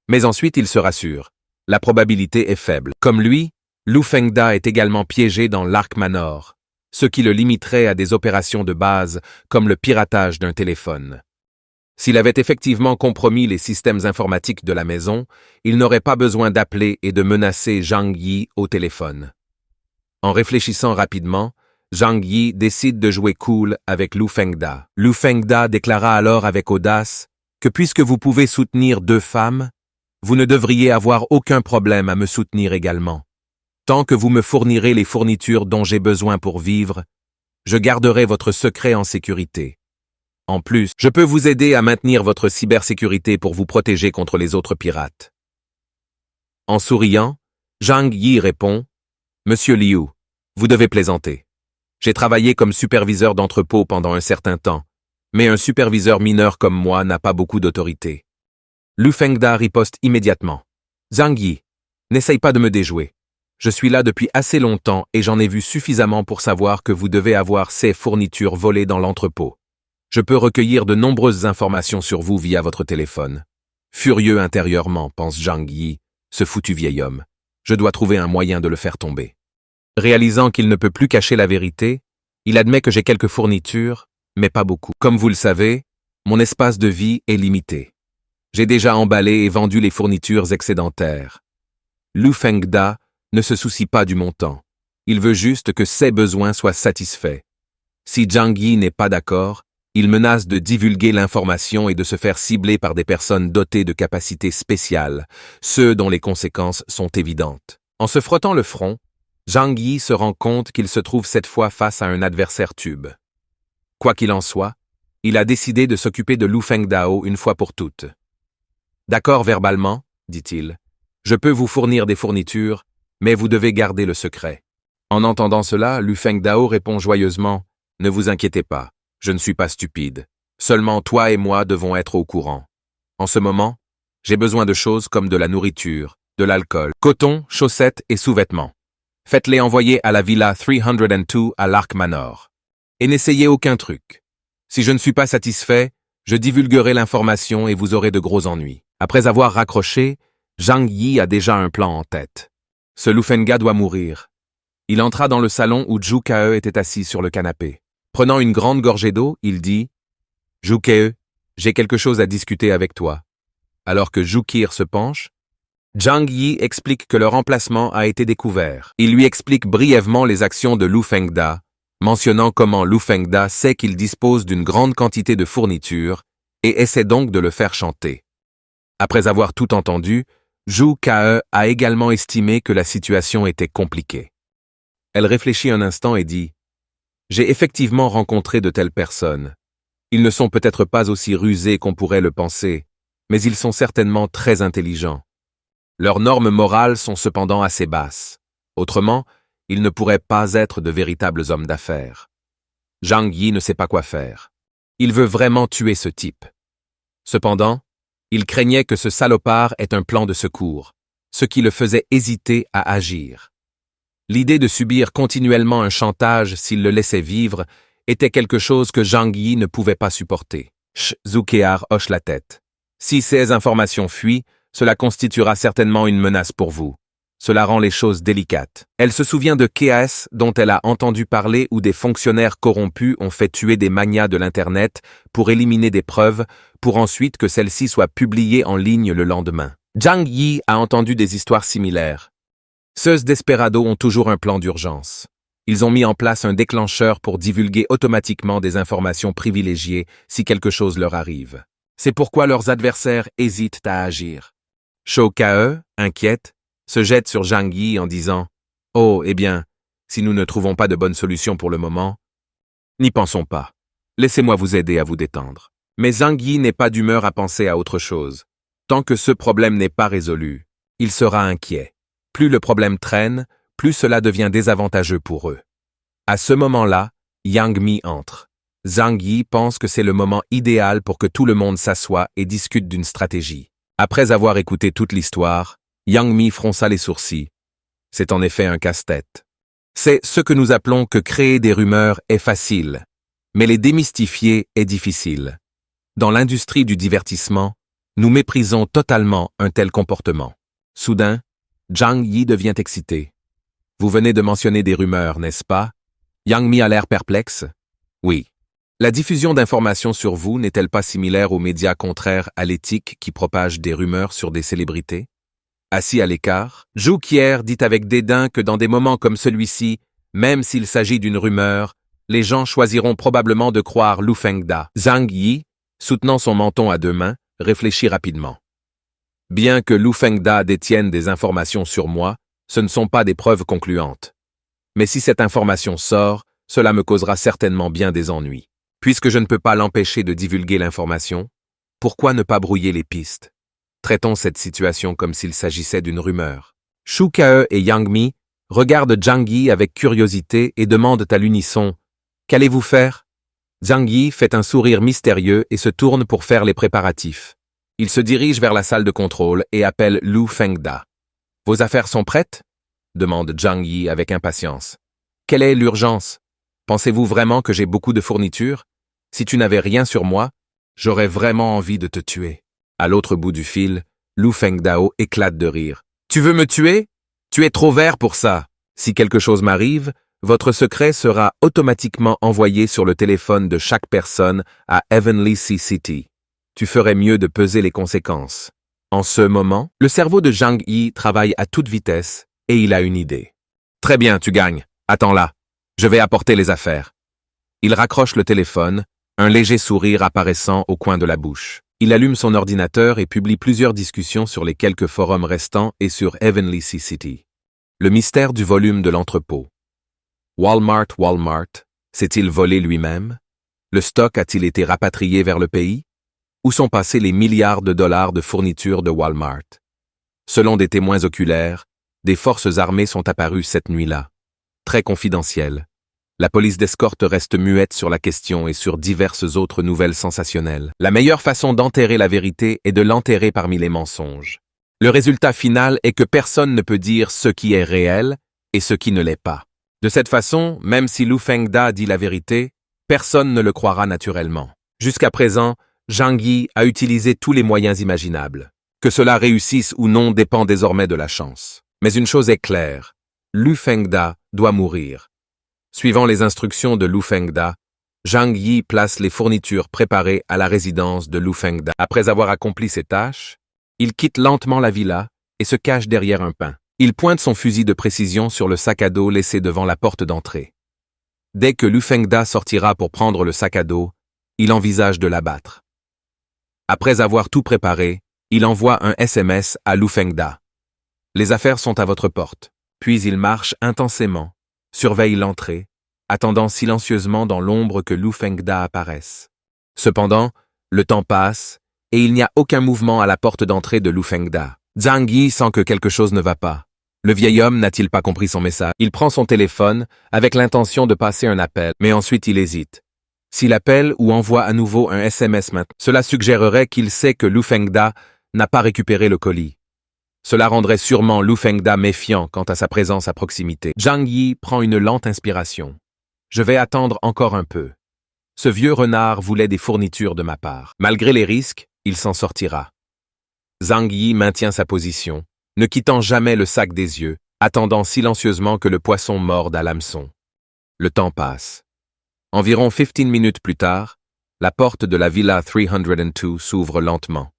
Mais ensuite il se rassure. La probabilité est faible. Comme lui, Lu Fengda est également piégé dans l'Ark Manor, ce qui le limiterait à des opérations de base comme le piratage d'un téléphone. S'il avait effectivement compromis les systèmes informatiques de la maison, il n'aurait pas besoin d'appeler et de menacer Zhang Yi au téléphone. En réfléchissant rapidement, Zhang Yi décide de jouer cool avec Lu Fengda. Lu Fengda déclara alors avec audace que puisque vous pouvez soutenir 2 femmes, vous ne devriez avoir aucun problème à me soutenir également. Tant que vous me fournirez les fournitures dont j'ai besoin pour vivre, je garderai votre secret en sécurité. En plus, je peux vous aider à maintenir votre cybersécurité pour vous protéger contre les autres pirates. En souriant, Zhang Yi répond « Monsieur Liu, vous devez plaisanter. J'ai travaillé comme superviseur d'entrepôt pendant un certain temps, mais un superviseur mineur comme moi n'a pas beaucoup d'autorité. » Lu Fengda riposte immédiatement. « Zhang Yi, n'essaye pas de me déjouer. Je suis là depuis assez longtemps et j'en ai vu suffisamment pour savoir que vous devez avoir ces fournitures volées dans l'entrepôt. Je peux recueillir de nombreuses informations sur vous via votre téléphone. » Furieux intérieurement, pense Zhang Yi, ce foutu vieil homme. Je dois trouver un moyen de le faire tomber. Réalisant qu'il ne peut plus cacher la vérité, il admet que j'ai quelques fournitures, mais pas beaucoup. Comme vous le savez, mon espace de vie est limité. J'ai déjà emballé et vendu les fournitures excédentaires. Lu Fengda ne se soucie pas du montant. Il veut juste que ses besoins soient satisfaits. Si Zhang Yi n'est pas d'accord, il menace de divulguer l'information et de se faire cibler par des personnes dotées de capacités spéciales, ceux dont les conséquences sont évidentes. En se frottant le front, Zhang Yi se rend compte qu'il se trouve cette fois face à un adversaire tube. Quoi qu'il en soit, il a décidé de s'occuper de Lu Fengdao une fois pour toutes. « D'accord verbalement, dit-il, je peux vous fournir des fournitures, mais vous devez garder le secret. » En entendant cela, Lu Fengdao répond joyeusement « Ne vous inquiétez pas, je ne suis pas stupide. Seulement toi et moi devons être au courant. En ce moment, j'ai besoin de choses comme de la nourriture, de l'alcool, coton, chaussettes et sous-vêtements. Faites-les envoyer à la villa 302 à l'Ark Manor. Et n'essayez aucun truc. Si je ne suis pas satisfait, je divulguerai l'information et vous aurez de gros ennuis. » Après avoir raccroché, Zhang Yi a déjà un plan en tête. Ce Lu Fengda doit mourir. Il entra dans le salon où Zhu Ke était assis sur le canapé. Prenant une grande gorgée d'eau, il dit « Zhu Ke, j'ai quelque chose à discuter avec toi. » Alors que Zhu Kir se penche, Zhang Yi explique que leur emplacement a été découvert. Il lui explique brièvement les actions de Lu Fengda, mentionnant comment Lu Fengda sait qu'il dispose d'une grande quantité de fournitures et essaie donc de le faire chanter. Après avoir tout entendu, Zhu Ke a également estimé que la situation était compliquée. Elle réfléchit un instant et dit « J'ai effectivement rencontré de telles personnes. Ils ne sont peut-être pas aussi rusés qu'on pourrait le penser, mais ils sont certainement très intelligents. Leurs normes morales sont cependant assez basses. Autrement, ils ne pourraient pas être de véritables hommes d'affaires. Zhang Yi ne sait pas quoi faire. Il veut vraiment tuer ce type. Cependant, il craignait que ce salopard ait un plan de secours, ce qui le faisait hésiter à agir. L'idée de subir continuellement un chantage s'il le laissait vivre était quelque chose que Zhang Yi ne pouvait pas supporter. Zhu Kear hoche la tête. Si ces informations fuient, cela constituera certainement une menace pour vous. Cela rend les choses délicates. Elle se souvient de KAS dont elle a entendu parler où des fonctionnaires corrompus ont fait tuer des magnats de l'Internet pour éliminer des preuves, pour ensuite que celles-ci soient publiées en ligne le lendemain. Zhang Yi a entendu des histoires similaires. Ceux desperados ont toujours un plan d'urgence. Ils ont mis en place un déclencheur pour divulguer automatiquement des informations privilégiées si quelque chose leur arrive. C'est pourquoi leurs adversaires hésitent à agir. Shou Ke, inquiète, se jette sur Zhang Yi en disant « Oh, eh bien, si nous ne trouvons pas de bonne solution pour le moment, n'y pensons pas. Laissez-moi vous aider à vous détendre. » Mais Zhang Yi n'est pas d'humeur à penser à autre chose. Tant que ce problème n'est pas résolu, il sera inquiet. Plus le problème traîne, plus cela devient désavantageux pour eux. À ce moment-là, Yang Mi entre. Zhang Yi pense que c'est le moment idéal pour que tout le monde s'assoie et discute d'une stratégie. Après avoir écouté toute l'histoire, Yang Mi fronça les sourcils. C'est en effet un casse-tête. C'est ce que nous appelons que créer des rumeurs est facile, mais les démystifier est difficile. Dans l'industrie du divertissement, nous méprisons totalement un tel comportement. Soudain, Zhang Yi devient excité. Vous venez de mentionner des rumeurs, n'est-ce pas? Yang Mi a l'air perplexe. Oui. La diffusion d'informations sur vous n'est-elle pas similaire aux médias contraires à l'éthique qui propagent des rumeurs sur des célébrités? Assis à l'écart, Zhu Qier dit avec dédain que dans des moments comme celui-ci, même s'il s'agit d'une rumeur, les gens choisiront probablement de croire Lu Fengda. Zhang Yi, soutenant son menton à deux mains, réfléchit rapidement. Bien que Lu Fengda détienne des informations sur moi, ce ne sont pas des preuves concluantes. Mais si cette information sort, cela me causera certainement bien des ennuis. Puisque je ne peux pas l'empêcher de divulguer l'information, pourquoi ne pas brouiller les pistes? Traitons cette situation comme s'il s'agissait d'une rumeur. Shou Ke et Yang Mi regardent Zhang Yi avec curiosité et demandent à l'unisson « Qu'allez-vous faire ?» Zhang Yi fait un sourire mystérieux et se tourne pour faire les préparatifs. Il se dirige vers la salle de contrôle et appelle Lu Fengda. « Vos affaires sont prêtes ?» demande Zhang Yi avec impatience. « Quelle est l'urgence? Pensez-vous vraiment que j'ai beaucoup de fournitures? Si tu n'avais rien sur moi, j'aurais vraiment envie de te tuer. » À l'autre bout du fil, Lu Fengdao éclate de rire. « Tu veux me tuer? Tu es trop vert pour ça. Si quelque chose m'arrive, votre secret sera automatiquement envoyé sur le téléphone de chaque personne à Heavenly Sea City. Tu ferais mieux de peser les conséquences. » En ce moment, le cerveau de Zhang Yi travaille à toute vitesse et il a une idée. « Très bien, tu gagnes. Attends là. Je vais apporter les affaires. » Il raccroche le téléphone, un léger sourire apparaissant au coin de la bouche. Il allume son ordinateur et publie plusieurs discussions sur les quelques forums restants et sur Heavenly Sea City. Le mystère du volume de l'entrepôt. Walmart s'est-il volé lui-même? Le stock a-t-il été rapatrié vers le pays? Où sont passés les milliards de dollars de fournitures de Walmart? Selon des témoins oculaires, des forces armées sont apparues cette nuit-là. Très confidentiel. La police d'escorte reste muette sur la question et sur diverses autres nouvelles sensationnelles. La meilleure façon d'enterrer la vérité est de l'enterrer parmi les mensonges. Le résultat final est que personne ne peut dire ce qui est réel et ce qui ne l'est pas. De cette façon, même si Lu Fengda dit la vérité, personne ne le croira naturellement. Jusqu'à présent, Zhang Yi a utilisé tous les moyens imaginables. Que cela réussisse ou non dépend désormais de la chance. Mais une chose est claire, Lu Fengda doit mourir. Suivant les instructions de Lu Fengda, Zhang Yi place les fournitures préparées à la résidence de Lu Fengda. Après avoir accompli ses tâches, il quitte lentement la villa et se cache derrière un pin. Il pointe son fusil de précision sur le sac à dos laissé devant la porte d'entrée. Dès que Lu Fengda sortira pour prendre le sac à dos, il envisage de l'abattre. Après avoir tout préparé, il envoie un SMS à Lu Fengda. « Les affaires sont à votre porte. » Puis il marche intensément, surveille l'entrée, attendant silencieusement dans l'ombre que Lu Fengda apparaisse. Cependant, le temps passe, et il n'y a aucun mouvement à la porte d'entrée de Lu Fengda. Zhang Yi sent que quelque chose ne va pas. Le vieil homme n'a-t-il pas compris son message? Il prend son téléphone, avec l'intention de passer un appel, mais ensuite il hésite. S'il appelle ou envoie à nouveau un SMS maintenant, cela suggérerait qu'il sait que Lu Fengda n'a pas récupéré le colis. Cela rendrait sûrement Lu Fengda méfiant quant à sa présence à proximité. Zhang Yi prend une lente inspiration. Je vais attendre encore un peu. Ce vieux renard voulait des fournitures de ma part. Malgré les risques, il s'en sortira. Zhang Yi maintient sa position, ne quittant jamais le sac des yeux, attendant silencieusement que le poisson morde à l'hameçon. Le temps passe. Environ 15 minutes plus tard, la porte de la Villa 302 s'ouvre lentement.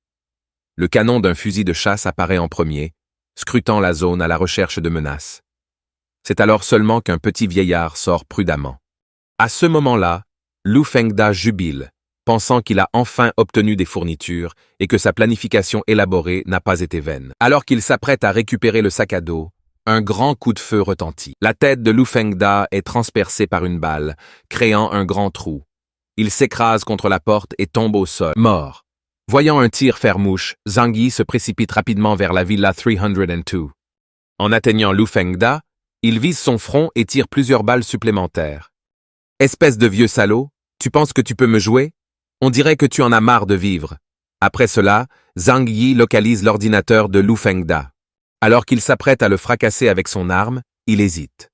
Le canon d'un fusil de chasse apparaît en premier, scrutant la zone à la recherche de menaces. C'est alors seulement qu'un petit vieillard sort prudemment. À ce moment-là, Lu Fengda jubile, pensant qu'il a enfin obtenu des fournitures et que sa planification élaborée n'a pas été vaine. Alors qu'il s'apprête à récupérer le sac à dos, un grand coup de feu retentit. La tête de Lu Fengda est transpercée par une balle, créant un grand trou. Il s'écrase contre la porte et tombe au sol, mort. Voyant un tir faire mouche, Zhang Yi se précipite rapidement vers la Villa 302. En atteignant Lu Fengda, il vise son front et tire plusieurs balles supplémentaires. « Espèce de vieux salaud, tu penses que tu peux me jouer? On dirait que tu en as marre de vivre. » Après cela, Zhang Yi localise l'ordinateur de Lu Fengda. Alors qu'il s'apprête à le fracasser avec son arme, il hésite.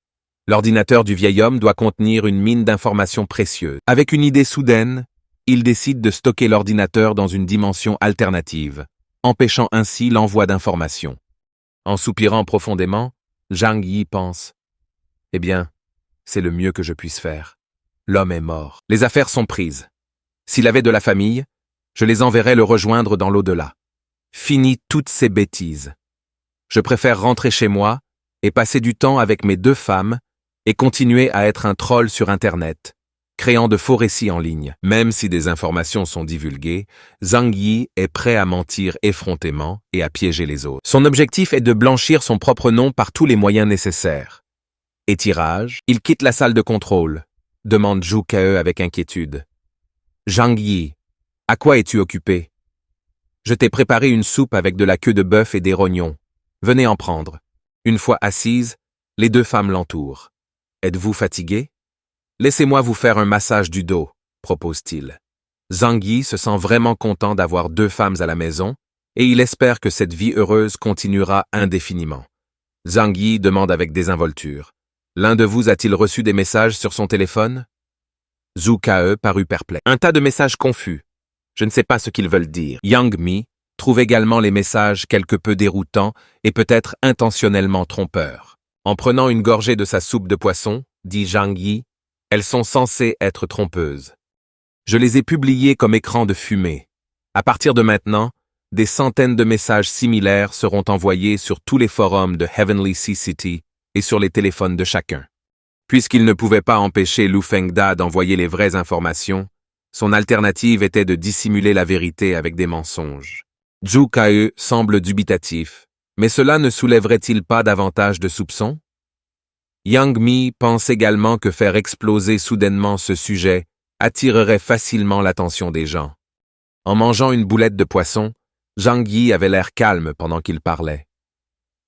L'ordinateur du vieil homme doit contenir une mine d'informations précieuses. Avec une idée soudaine, il décide de stocker l'ordinateur dans une dimension alternative, empêchant ainsi l'envoi d'informations. En soupirant profondément, Zhang Yi pense « Eh bien, c'est le mieux que je puisse faire. L'homme est mort. Les affaires sont prises. S'il avait de la famille, je les enverrais le rejoindre dans l'au-delà. Fini toutes ces bêtises. Je préfère rentrer chez moi et passer du temps avec mes 2 femmes et continuer à être un troll sur Internet, créant de faux récits en ligne. Même si des informations sont divulguées, Zhang Yi est prêt à mentir effrontément et à piéger les autres. Son objectif est de blanchir son propre nom par tous les moyens nécessaires. Étirage, il quitte la salle de contrôle, demande Zhu Ke avec inquiétude. Zhang Yi, à quoi es-tu occupé? Je t'ai préparé une soupe avec de la queue de bœuf et des rognons. Venez en prendre. Une fois assises, les 2 femmes l'entourent. Êtes-vous fatigué? Laissez-moi vous faire un massage du dos, propose-t-il. Zhang Yi se sent vraiment content d'avoir 2 femmes à la maison et il espère que cette vie heureuse continuera indéfiniment. Zhang Yi demande avec désinvolture. L'un de vous a-t-il reçu des messages sur son téléphone? Zhu Ke parut perplexe. Un tas de messages confus. Je ne sais pas ce qu'ils veulent dire. Yang Mi trouve également les messages quelque peu déroutants et peut-être intentionnellement trompeurs. En prenant une gorgée de sa soupe de poisson, dit Zhang Yi, elles sont censées être trompeuses. Je les ai publiées comme écran de fumée. À partir de maintenant, des centaines de messages similaires seront envoyés sur tous les forums de Heavenly Sea City et sur les téléphones de chacun. Puisqu'il ne pouvait pas empêcher Lu Fengda d'envoyer les vraies informations, son alternative était de dissimuler la vérité avec des mensonges. Zhu Ke semble dubitatif, mais cela ne soulèverait-il pas davantage de soupçons? Yang Mi pense également que faire exploser soudainement ce sujet attirerait facilement l'attention des gens. En mangeant une boulette de poisson, Zhang Yi avait l'air calme pendant qu'il parlait.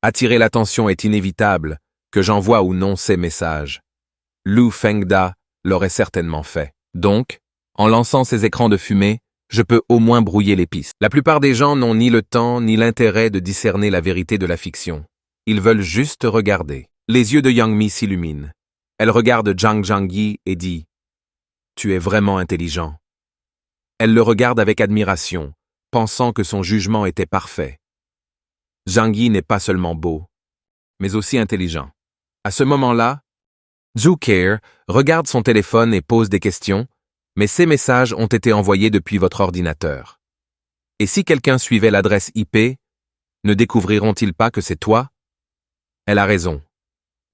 Attirer l'attention est inévitable, que j'envoie ou non ces messages. Lu Fengda l'aurait certainement fait. Donc, en lançant ces écrans de fumée, je peux au moins brouiller les pistes. La plupart des gens n'ont ni le temps ni l'intérêt de discerner la vérité de la fiction. Ils veulent juste regarder. Les yeux de Yang Mi s'illuminent. Elle regarde Zhang Yi et dit « Tu es vraiment intelligent. » Elle le regarde avec admiration, pensant que son jugement était parfait. Zhang Yi n'est pas seulement beau, mais aussi intelligent. À ce moment-là, Zhu Ke regarde son téléphone et pose des questions, mais ces messages ont été envoyés depuis votre ordinateur. Et si quelqu'un suivait l'adresse IP, ne découvriront-ils pas que c'est toi? Elle a raison.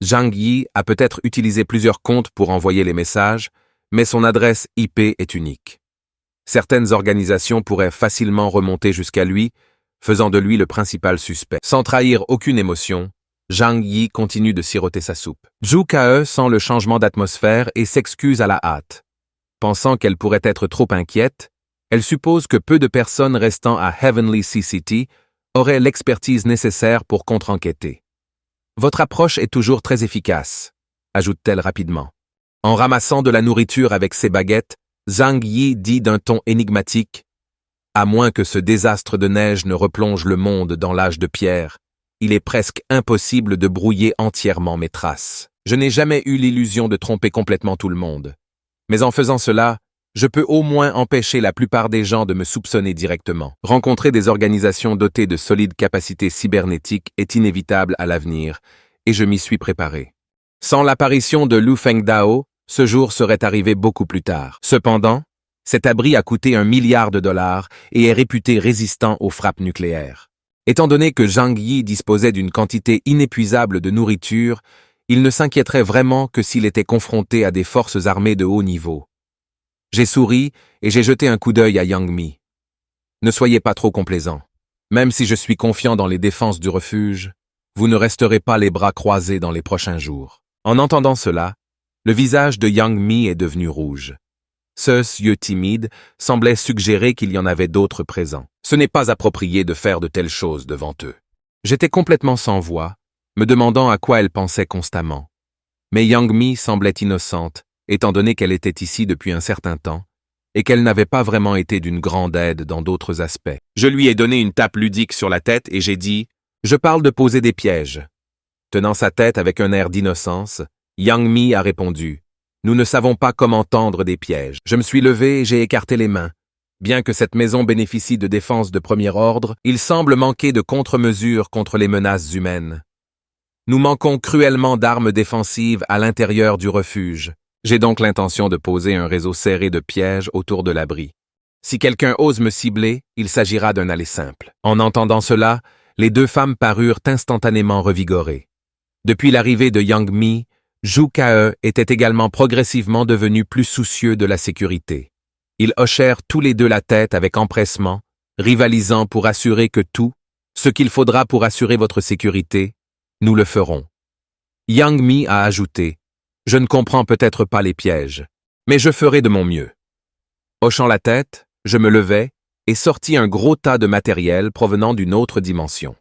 Zhang Yi a peut-être utilisé plusieurs comptes pour envoyer les messages, mais son adresse IP est unique. Certaines organisations pourraient facilement remonter jusqu'à lui, faisant de lui le principal suspect. Sans trahir aucune émotion, Zhang Yi continue de siroter sa soupe. Zhu Ke sent le changement d'atmosphère et s'excuse à la hâte. Pensant qu'elle pourrait être trop inquiète, elle suppose que peu de personnes restant à Heavenly Sea City auraient l'expertise nécessaire pour contre-enquêter. Votre approche est toujours très efficace, ajoute-t-elle rapidement. En ramassant de la nourriture avec ses baguettes, Zhang Yi dit d'un ton énigmatique « À moins que ce désastre de neige ne replonge le monde dans l'âge de pierre, il est presque impossible de brouiller entièrement mes traces. Je n'ai jamais eu l'illusion de tromper complètement tout le monde. Mais en faisant cela, je peux au moins empêcher la plupart des gens de me soupçonner directement. Rencontrer des organisations dotées de solides capacités cybernétiques est inévitable à l'avenir, et je m'y suis préparé. Sans l'apparition de Lu Fengdao, ce jour serait arrivé beaucoup plus tard. Cependant, cet abri a coûté $1 milliard et est réputé résistant aux frappes nucléaires. Étant donné que Zhang Yi disposait d'une quantité inépuisable de nourriture, il ne s'inquiéterait vraiment que s'il était confronté à des forces armées de haut niveau. J'ai souri et j'ai jeté un coup d'œil à Yang Mi. Ne soyez pas trop complaisant. Même si je suis confiant dans les défenses du refuge, vous ne resterez pas les bras croisés dans les prochains jours. En entendant cela, le visage de Yang Mi est devenu rouge. Ce yeux timide semblait suggérer qu'il y en avait d'autres présents. Ce n'est pas approprié de faire de telles choses devant eux. J'étais complètement sans voix, me demandant à quoi elle pensait constamment. Mais Yang Mi semblait innocente, étant donné qu'elle était ici depuis un certain temps, et qu'elle n'avait pas vraiment été d'une grande aide dans d'autres aspects. Je lui ai donné une tape ludique sur la tête et j'ai dit « Je parle de poser des pièges ». Tenant sa tête avec un air d'innocence, Yang Mi a répondu « Nous ne savons pas comment tendre des pièges ». Je me suis levé et j'ai écarté les mains. Bien que cette maison bénéficie de défense de premier ordre, il semble manquer de contre-mesures contre les menaces humaines. Nous manquons cruellement d'armes défensives à l'intérieur du refuge. J'ai donc l'intention de poser un réseau serré de pièges autour de l'abri. Si quelqu'un ose me cibler, il s'agira d'un aller simple. En entendant cela, les deux femmes parurent instantanément revigorées. Depuis l'arrivée de Yang Mi, Zhu Ke était également progressivement devenu plus soucieux de la sécurité. Ils hochèrent tous les deux la tête avec empressement, rivalisant pour assurer que tout, ce qu'il faudra pour assurer votre sécurité, nous le ferons. Yang Mi a ajouté « Je ne comprends peut-être pas les pièges, mais je ferai de mon mieux. » Hochant la tête, je me levai et sortis un gros tas de matériel provenant d'une autre dimension.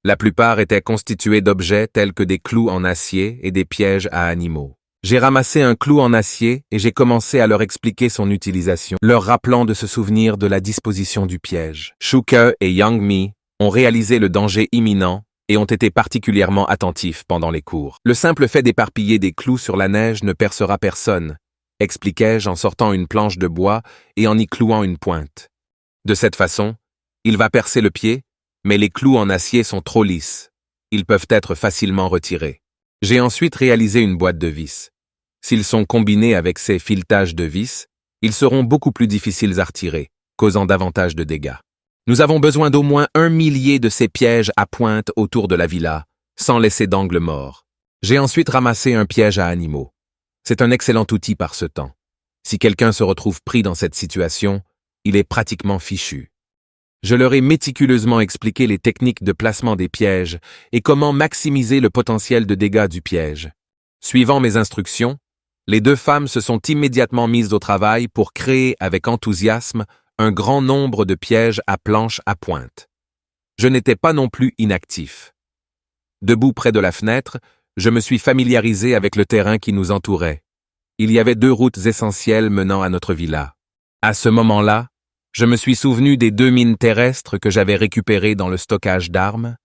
La plupart étaient constitués d'objets tels que des clous en acier et des pièges à animaux. J'ai ramassé un clou en acier et j'ai commencé à leur expliquer son utilisation, leur rappelant de se souvenir de la disposition du piège. Zhu Ke et Yang Mi ont réalisé le danger imminent et ont été particulièrement attentifs pendant les cours. Le simple fait d'éparpiller des clous sur la neige ne percera personne, expliquai-je en sortant une planche de bois et en y clouant une pointe. De cette façon, il va percer le pied, mais les clous en acier sont trop lisses. Ils peuvent être facilement retirés. J'ai ensuite réalisé une boîte de vis. S'ils sont combinés avec ces filetages de vis, ils seront beaucoup plus difficiles à retirer, causant davantage de dégâts. Nous avons besoin d'au moins 1 millier de ces pièges à pointe autour de la villa, sans laisser d'angle mort. J'ai ensuite ramassé un piège à animaux. C'est un excellent outil par ce temps. Si quelqu'un se retrouve pris dans cette situation, il est pratiquement fichu. Je leur ai méticuleusement expliqué les techniques de placement des pièges et comment maximiser le potentiel de dégâts du piège. Suivant mes instructions, les deux femmes se sont immédiatement mises au travail pour créer avec enthousiasme un grand nombre de pièges à planches à pointe. Je n'étais pas non plus inactif. Debout près de la fenêtre, je me suis familiarisé avec le terrain qui nous entourait. Il y avait 2 routes essentielles menant à notre villa. À ce moment-là, je me suis souvenu des 2 mines terrestres que j'avais récupérées dans le stockage d'armes,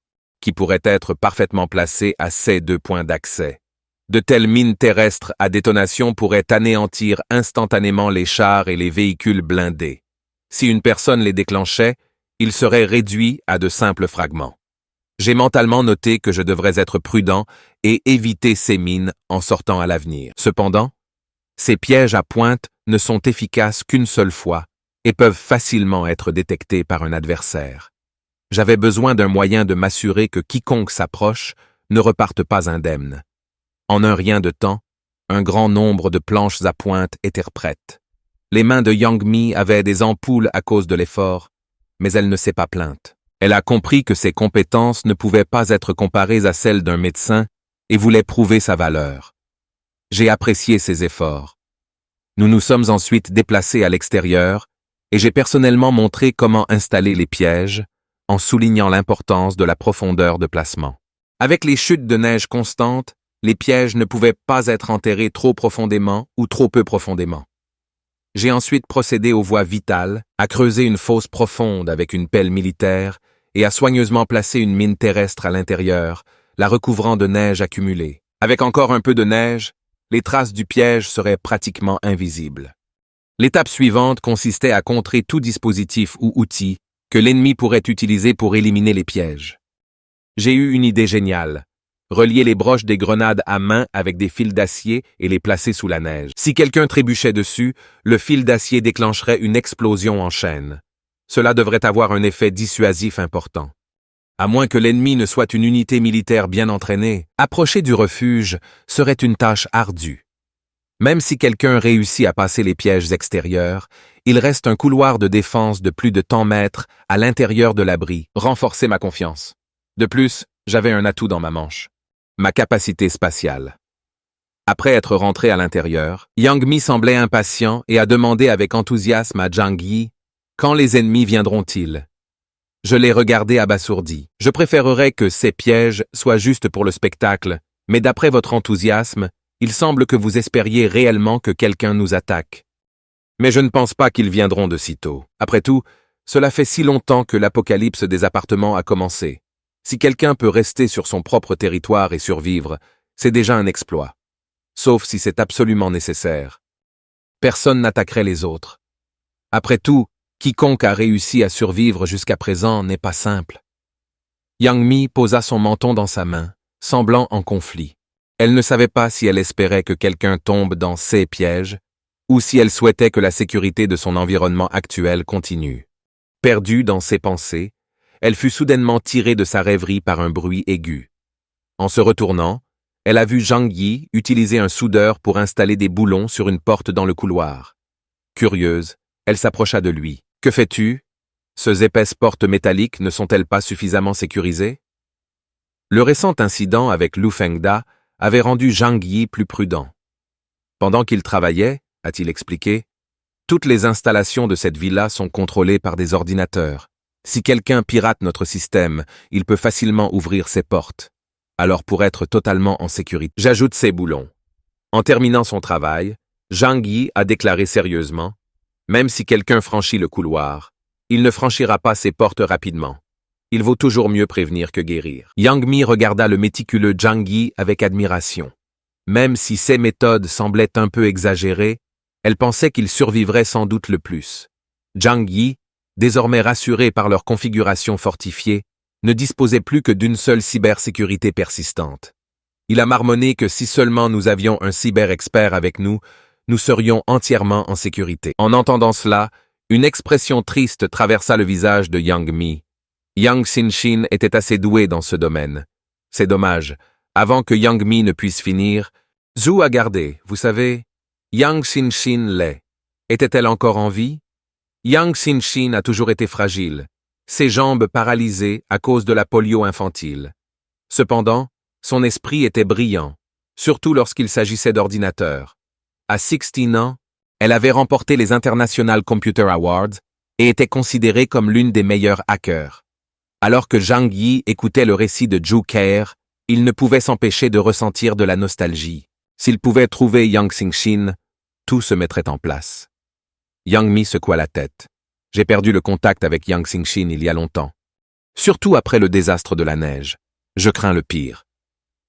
qui pourraient être parfaitement placées à ces 2 points d'accès. De telles mines terrestres à détonation pourraient anéantir instantanément les chars et les véhicules blindés. Si une personne les déclenchait, ils seraient réduits à de simples fragments. J'ai mentalement noté que je devrais être prudent et éviter ces mines en sortant à l'avenir. Cependant, ces pièges à pointe ne sont efficaces qu'une seule fois et peuvent facilement être détectés par un adversaire. J'avais besoin d'un moyen de m'assurer que quiconque s'approche ne reparte pas indemne. En un rien de temps, un grand nombre de planches à pointe étaient prêtes. Les mains de Yang Mi avaient des ampoules à cause de l'effort, mais elle ne s'est pas plainte. Elle a compris que ses compétences ne pouvaient pas être comparées à celles d'un médecin et voulait prouver sa valeur. J'ai apprécié ses efforts. Nous nous sommes ensuite déplacés à l'extérieur et j'ai personnellement montré comment installer les pièges en soulignant l'importance de la profondeur de placement. Avec les chutes de neige constantes, les pièges ne pouvaient pas être enterrés trop profondément ou trop peu profondément. J'ai ensuite procédé aux voies vitales, à creuser une fosse profonde avec une pelle militaire et à soigneusement placer une mine terrestre à l'intérieur, la recouvrant de neige accumulée. Avec encore un peu de neige, les traces du piège seraient pratiquement invisibles. L'étape suivante consistait à contrer tout dispositif ou outil que l'ennemi pourrait utiliser pour éliminer les pièges. J'ai eu une idée géniale. Relier les broches des grenades à main avec des fils d'acier et les placer sous la neige. Si quelqu'un trébuchait dessus, le fil d'acier déclencherait une explosion en chaîne. Cela devrait avoir un effet dissuasif important. À moins que l'ennemi ne soit une unité militaire bien entraînée, approcher du refuge serait une tâche ardue. Même si quelqu'un réussit à passer les pièges extérieurs, il reste un couloir de défense de plus de 100 mètres à l'intérieur de l'abri, renforcer ma confiance. De plus, j'avais un atout dans ma manche. Ma capacité spatiale. Après être rentré à l'intérieur, Yang Mi semblait impatient et a demandé avec enthousiasme à Zhang Yi « Quand les ennemis viendront-ils » Je l'ai regardé abasourdi. Je préférerais que ces pièges soient juste pour le spectacle, mais d'après votre enthousiasme, il semble que vous espériez réellement que quelqu'un nous attaque. Mais je ne pense pas qu'ils viendront de sitôt. Après tout, cela fait si longtemps que l'apocalypse des appartements a commencé. Si quelqu'un peut rester sur son propre territoire et survivre, c'est déjà un exploit. Sauf si c'est absolument nécessaire. Personne n'attaquerait les autres. Après tout, quiconque a réussi à survivre jusqu'à présent n'est pas simple. Yang Mi posa son menton dans sa main, semblant en conflit. Elle ne savait pas si elle espérait que quelqu'un tombe dans ses pièges, ou si elle souhaitait que la sécurité de son environnement actuel continue. Perdue dans ses pensées, elle fut soudainement tirée de sa rêverie par un bruit aigu. En se retournant, elle a vu Zhang Yi utiliser un soudeur pour installer des boulons sur une porte dans le couloir. Curieuse, elle s'approcha de lui. « Que fais-tu? Ces épaisses portes métalliques ne sont-elles pas suffisamment sécurisées ?» Le récent incident avec Lu Fengda avait rendu Zhang Yi plus prudent. Pendant qu'il travaillait, a-t-il expliqué, toutes les installations de cette villa sont contrôlées par des ordinateurs. Si quelqu'un pirate notre système, il peut facilement ouvrir ses portes. Alors pour être totalement en sécurité, j'ajoute ces boulons. En terminant son travail, Zhang Yi a déclaré sérieusement, même si quelqu'un franchit le couloir, il ne franchira pas ces portes rapidement. Il vaut toujours mieux prévenir que guérir. Yang Mi regarda le méticuleux Zhang Yi avec admiration. Même si ses méthodes semblaient un peu exagérées, elle pensait qu'il survivrait sans doute le plus. Zhang Yi, désormais rassurés par leur configuration fortifiée, ne disposait plus que d'une seule cybersécurité persistante. Il a marmonné que si seulement nous avions un cyber-expert avec nous, nous serions entièrement en sécurité. En entendant cela, une expression triste traversa le visage de Yang Mi. Yang Xinxin était assez doué dans ce domaine. C'est dommage. Avant que Yang Mi ne puisse finir, Zhu a gardé, vous savez, Yang Xinxin l'est. Était-elle encore en vie? Yang Xinxin a toujours été fragile, ses jambes paralysées à cause de la polio infantile. Cependant, son esprit était brillant, surtout lorsqu'il s'agissait d'ordinateurs. À 16 ans, elle avait remporté les International Computer Awards et était considérée comme l'une des meilleures hackers. Alors que Zhang Yi écoutait le récit de Zhu Keir, il ne pouvait s'empêcher de ressentir de la nostalgie. S'il pouvait trouver Yang Xinxin, tout se mettrait en place. Yang Mi secoua la tête. J'ai perdu le contact avec Yang Xinxin il y a longtemps. Surtout après le désastre de la neige. Je crains le pire.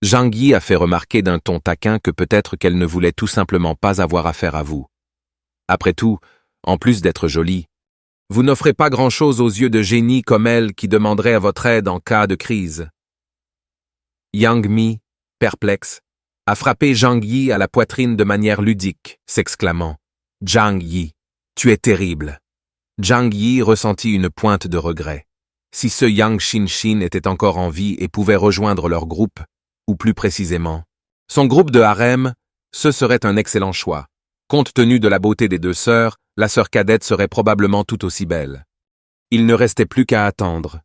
Zhang Yi a fait remarquer d'un ton taquin que peut-être qu'elle ne voulait tout simplement pas avoir affaire à vous. Après tout, en plus d'être jolie, vous n'offrez pas grand-chose aux yeux de génie comme elle qui demanderait à votre aide en cas de crise. Yang Mi, perplexe, a frappé Zhang Yi à la poitrine de manière ludique, s'exclamant « Zhang Yi, tu es terrible !» Zhang Yi ressentit une pointe de regret. Si ce Yang Xinxin était encore en vie et pouvait rejoindre leur groupe, ou plus précisément, son groupe de harem, ce serait un excellent choix. Compte tenu de la beauté des deux sœurs, la sœur cadette serait probablement tout aussi belle. Il ne restait plus qu'à attendre.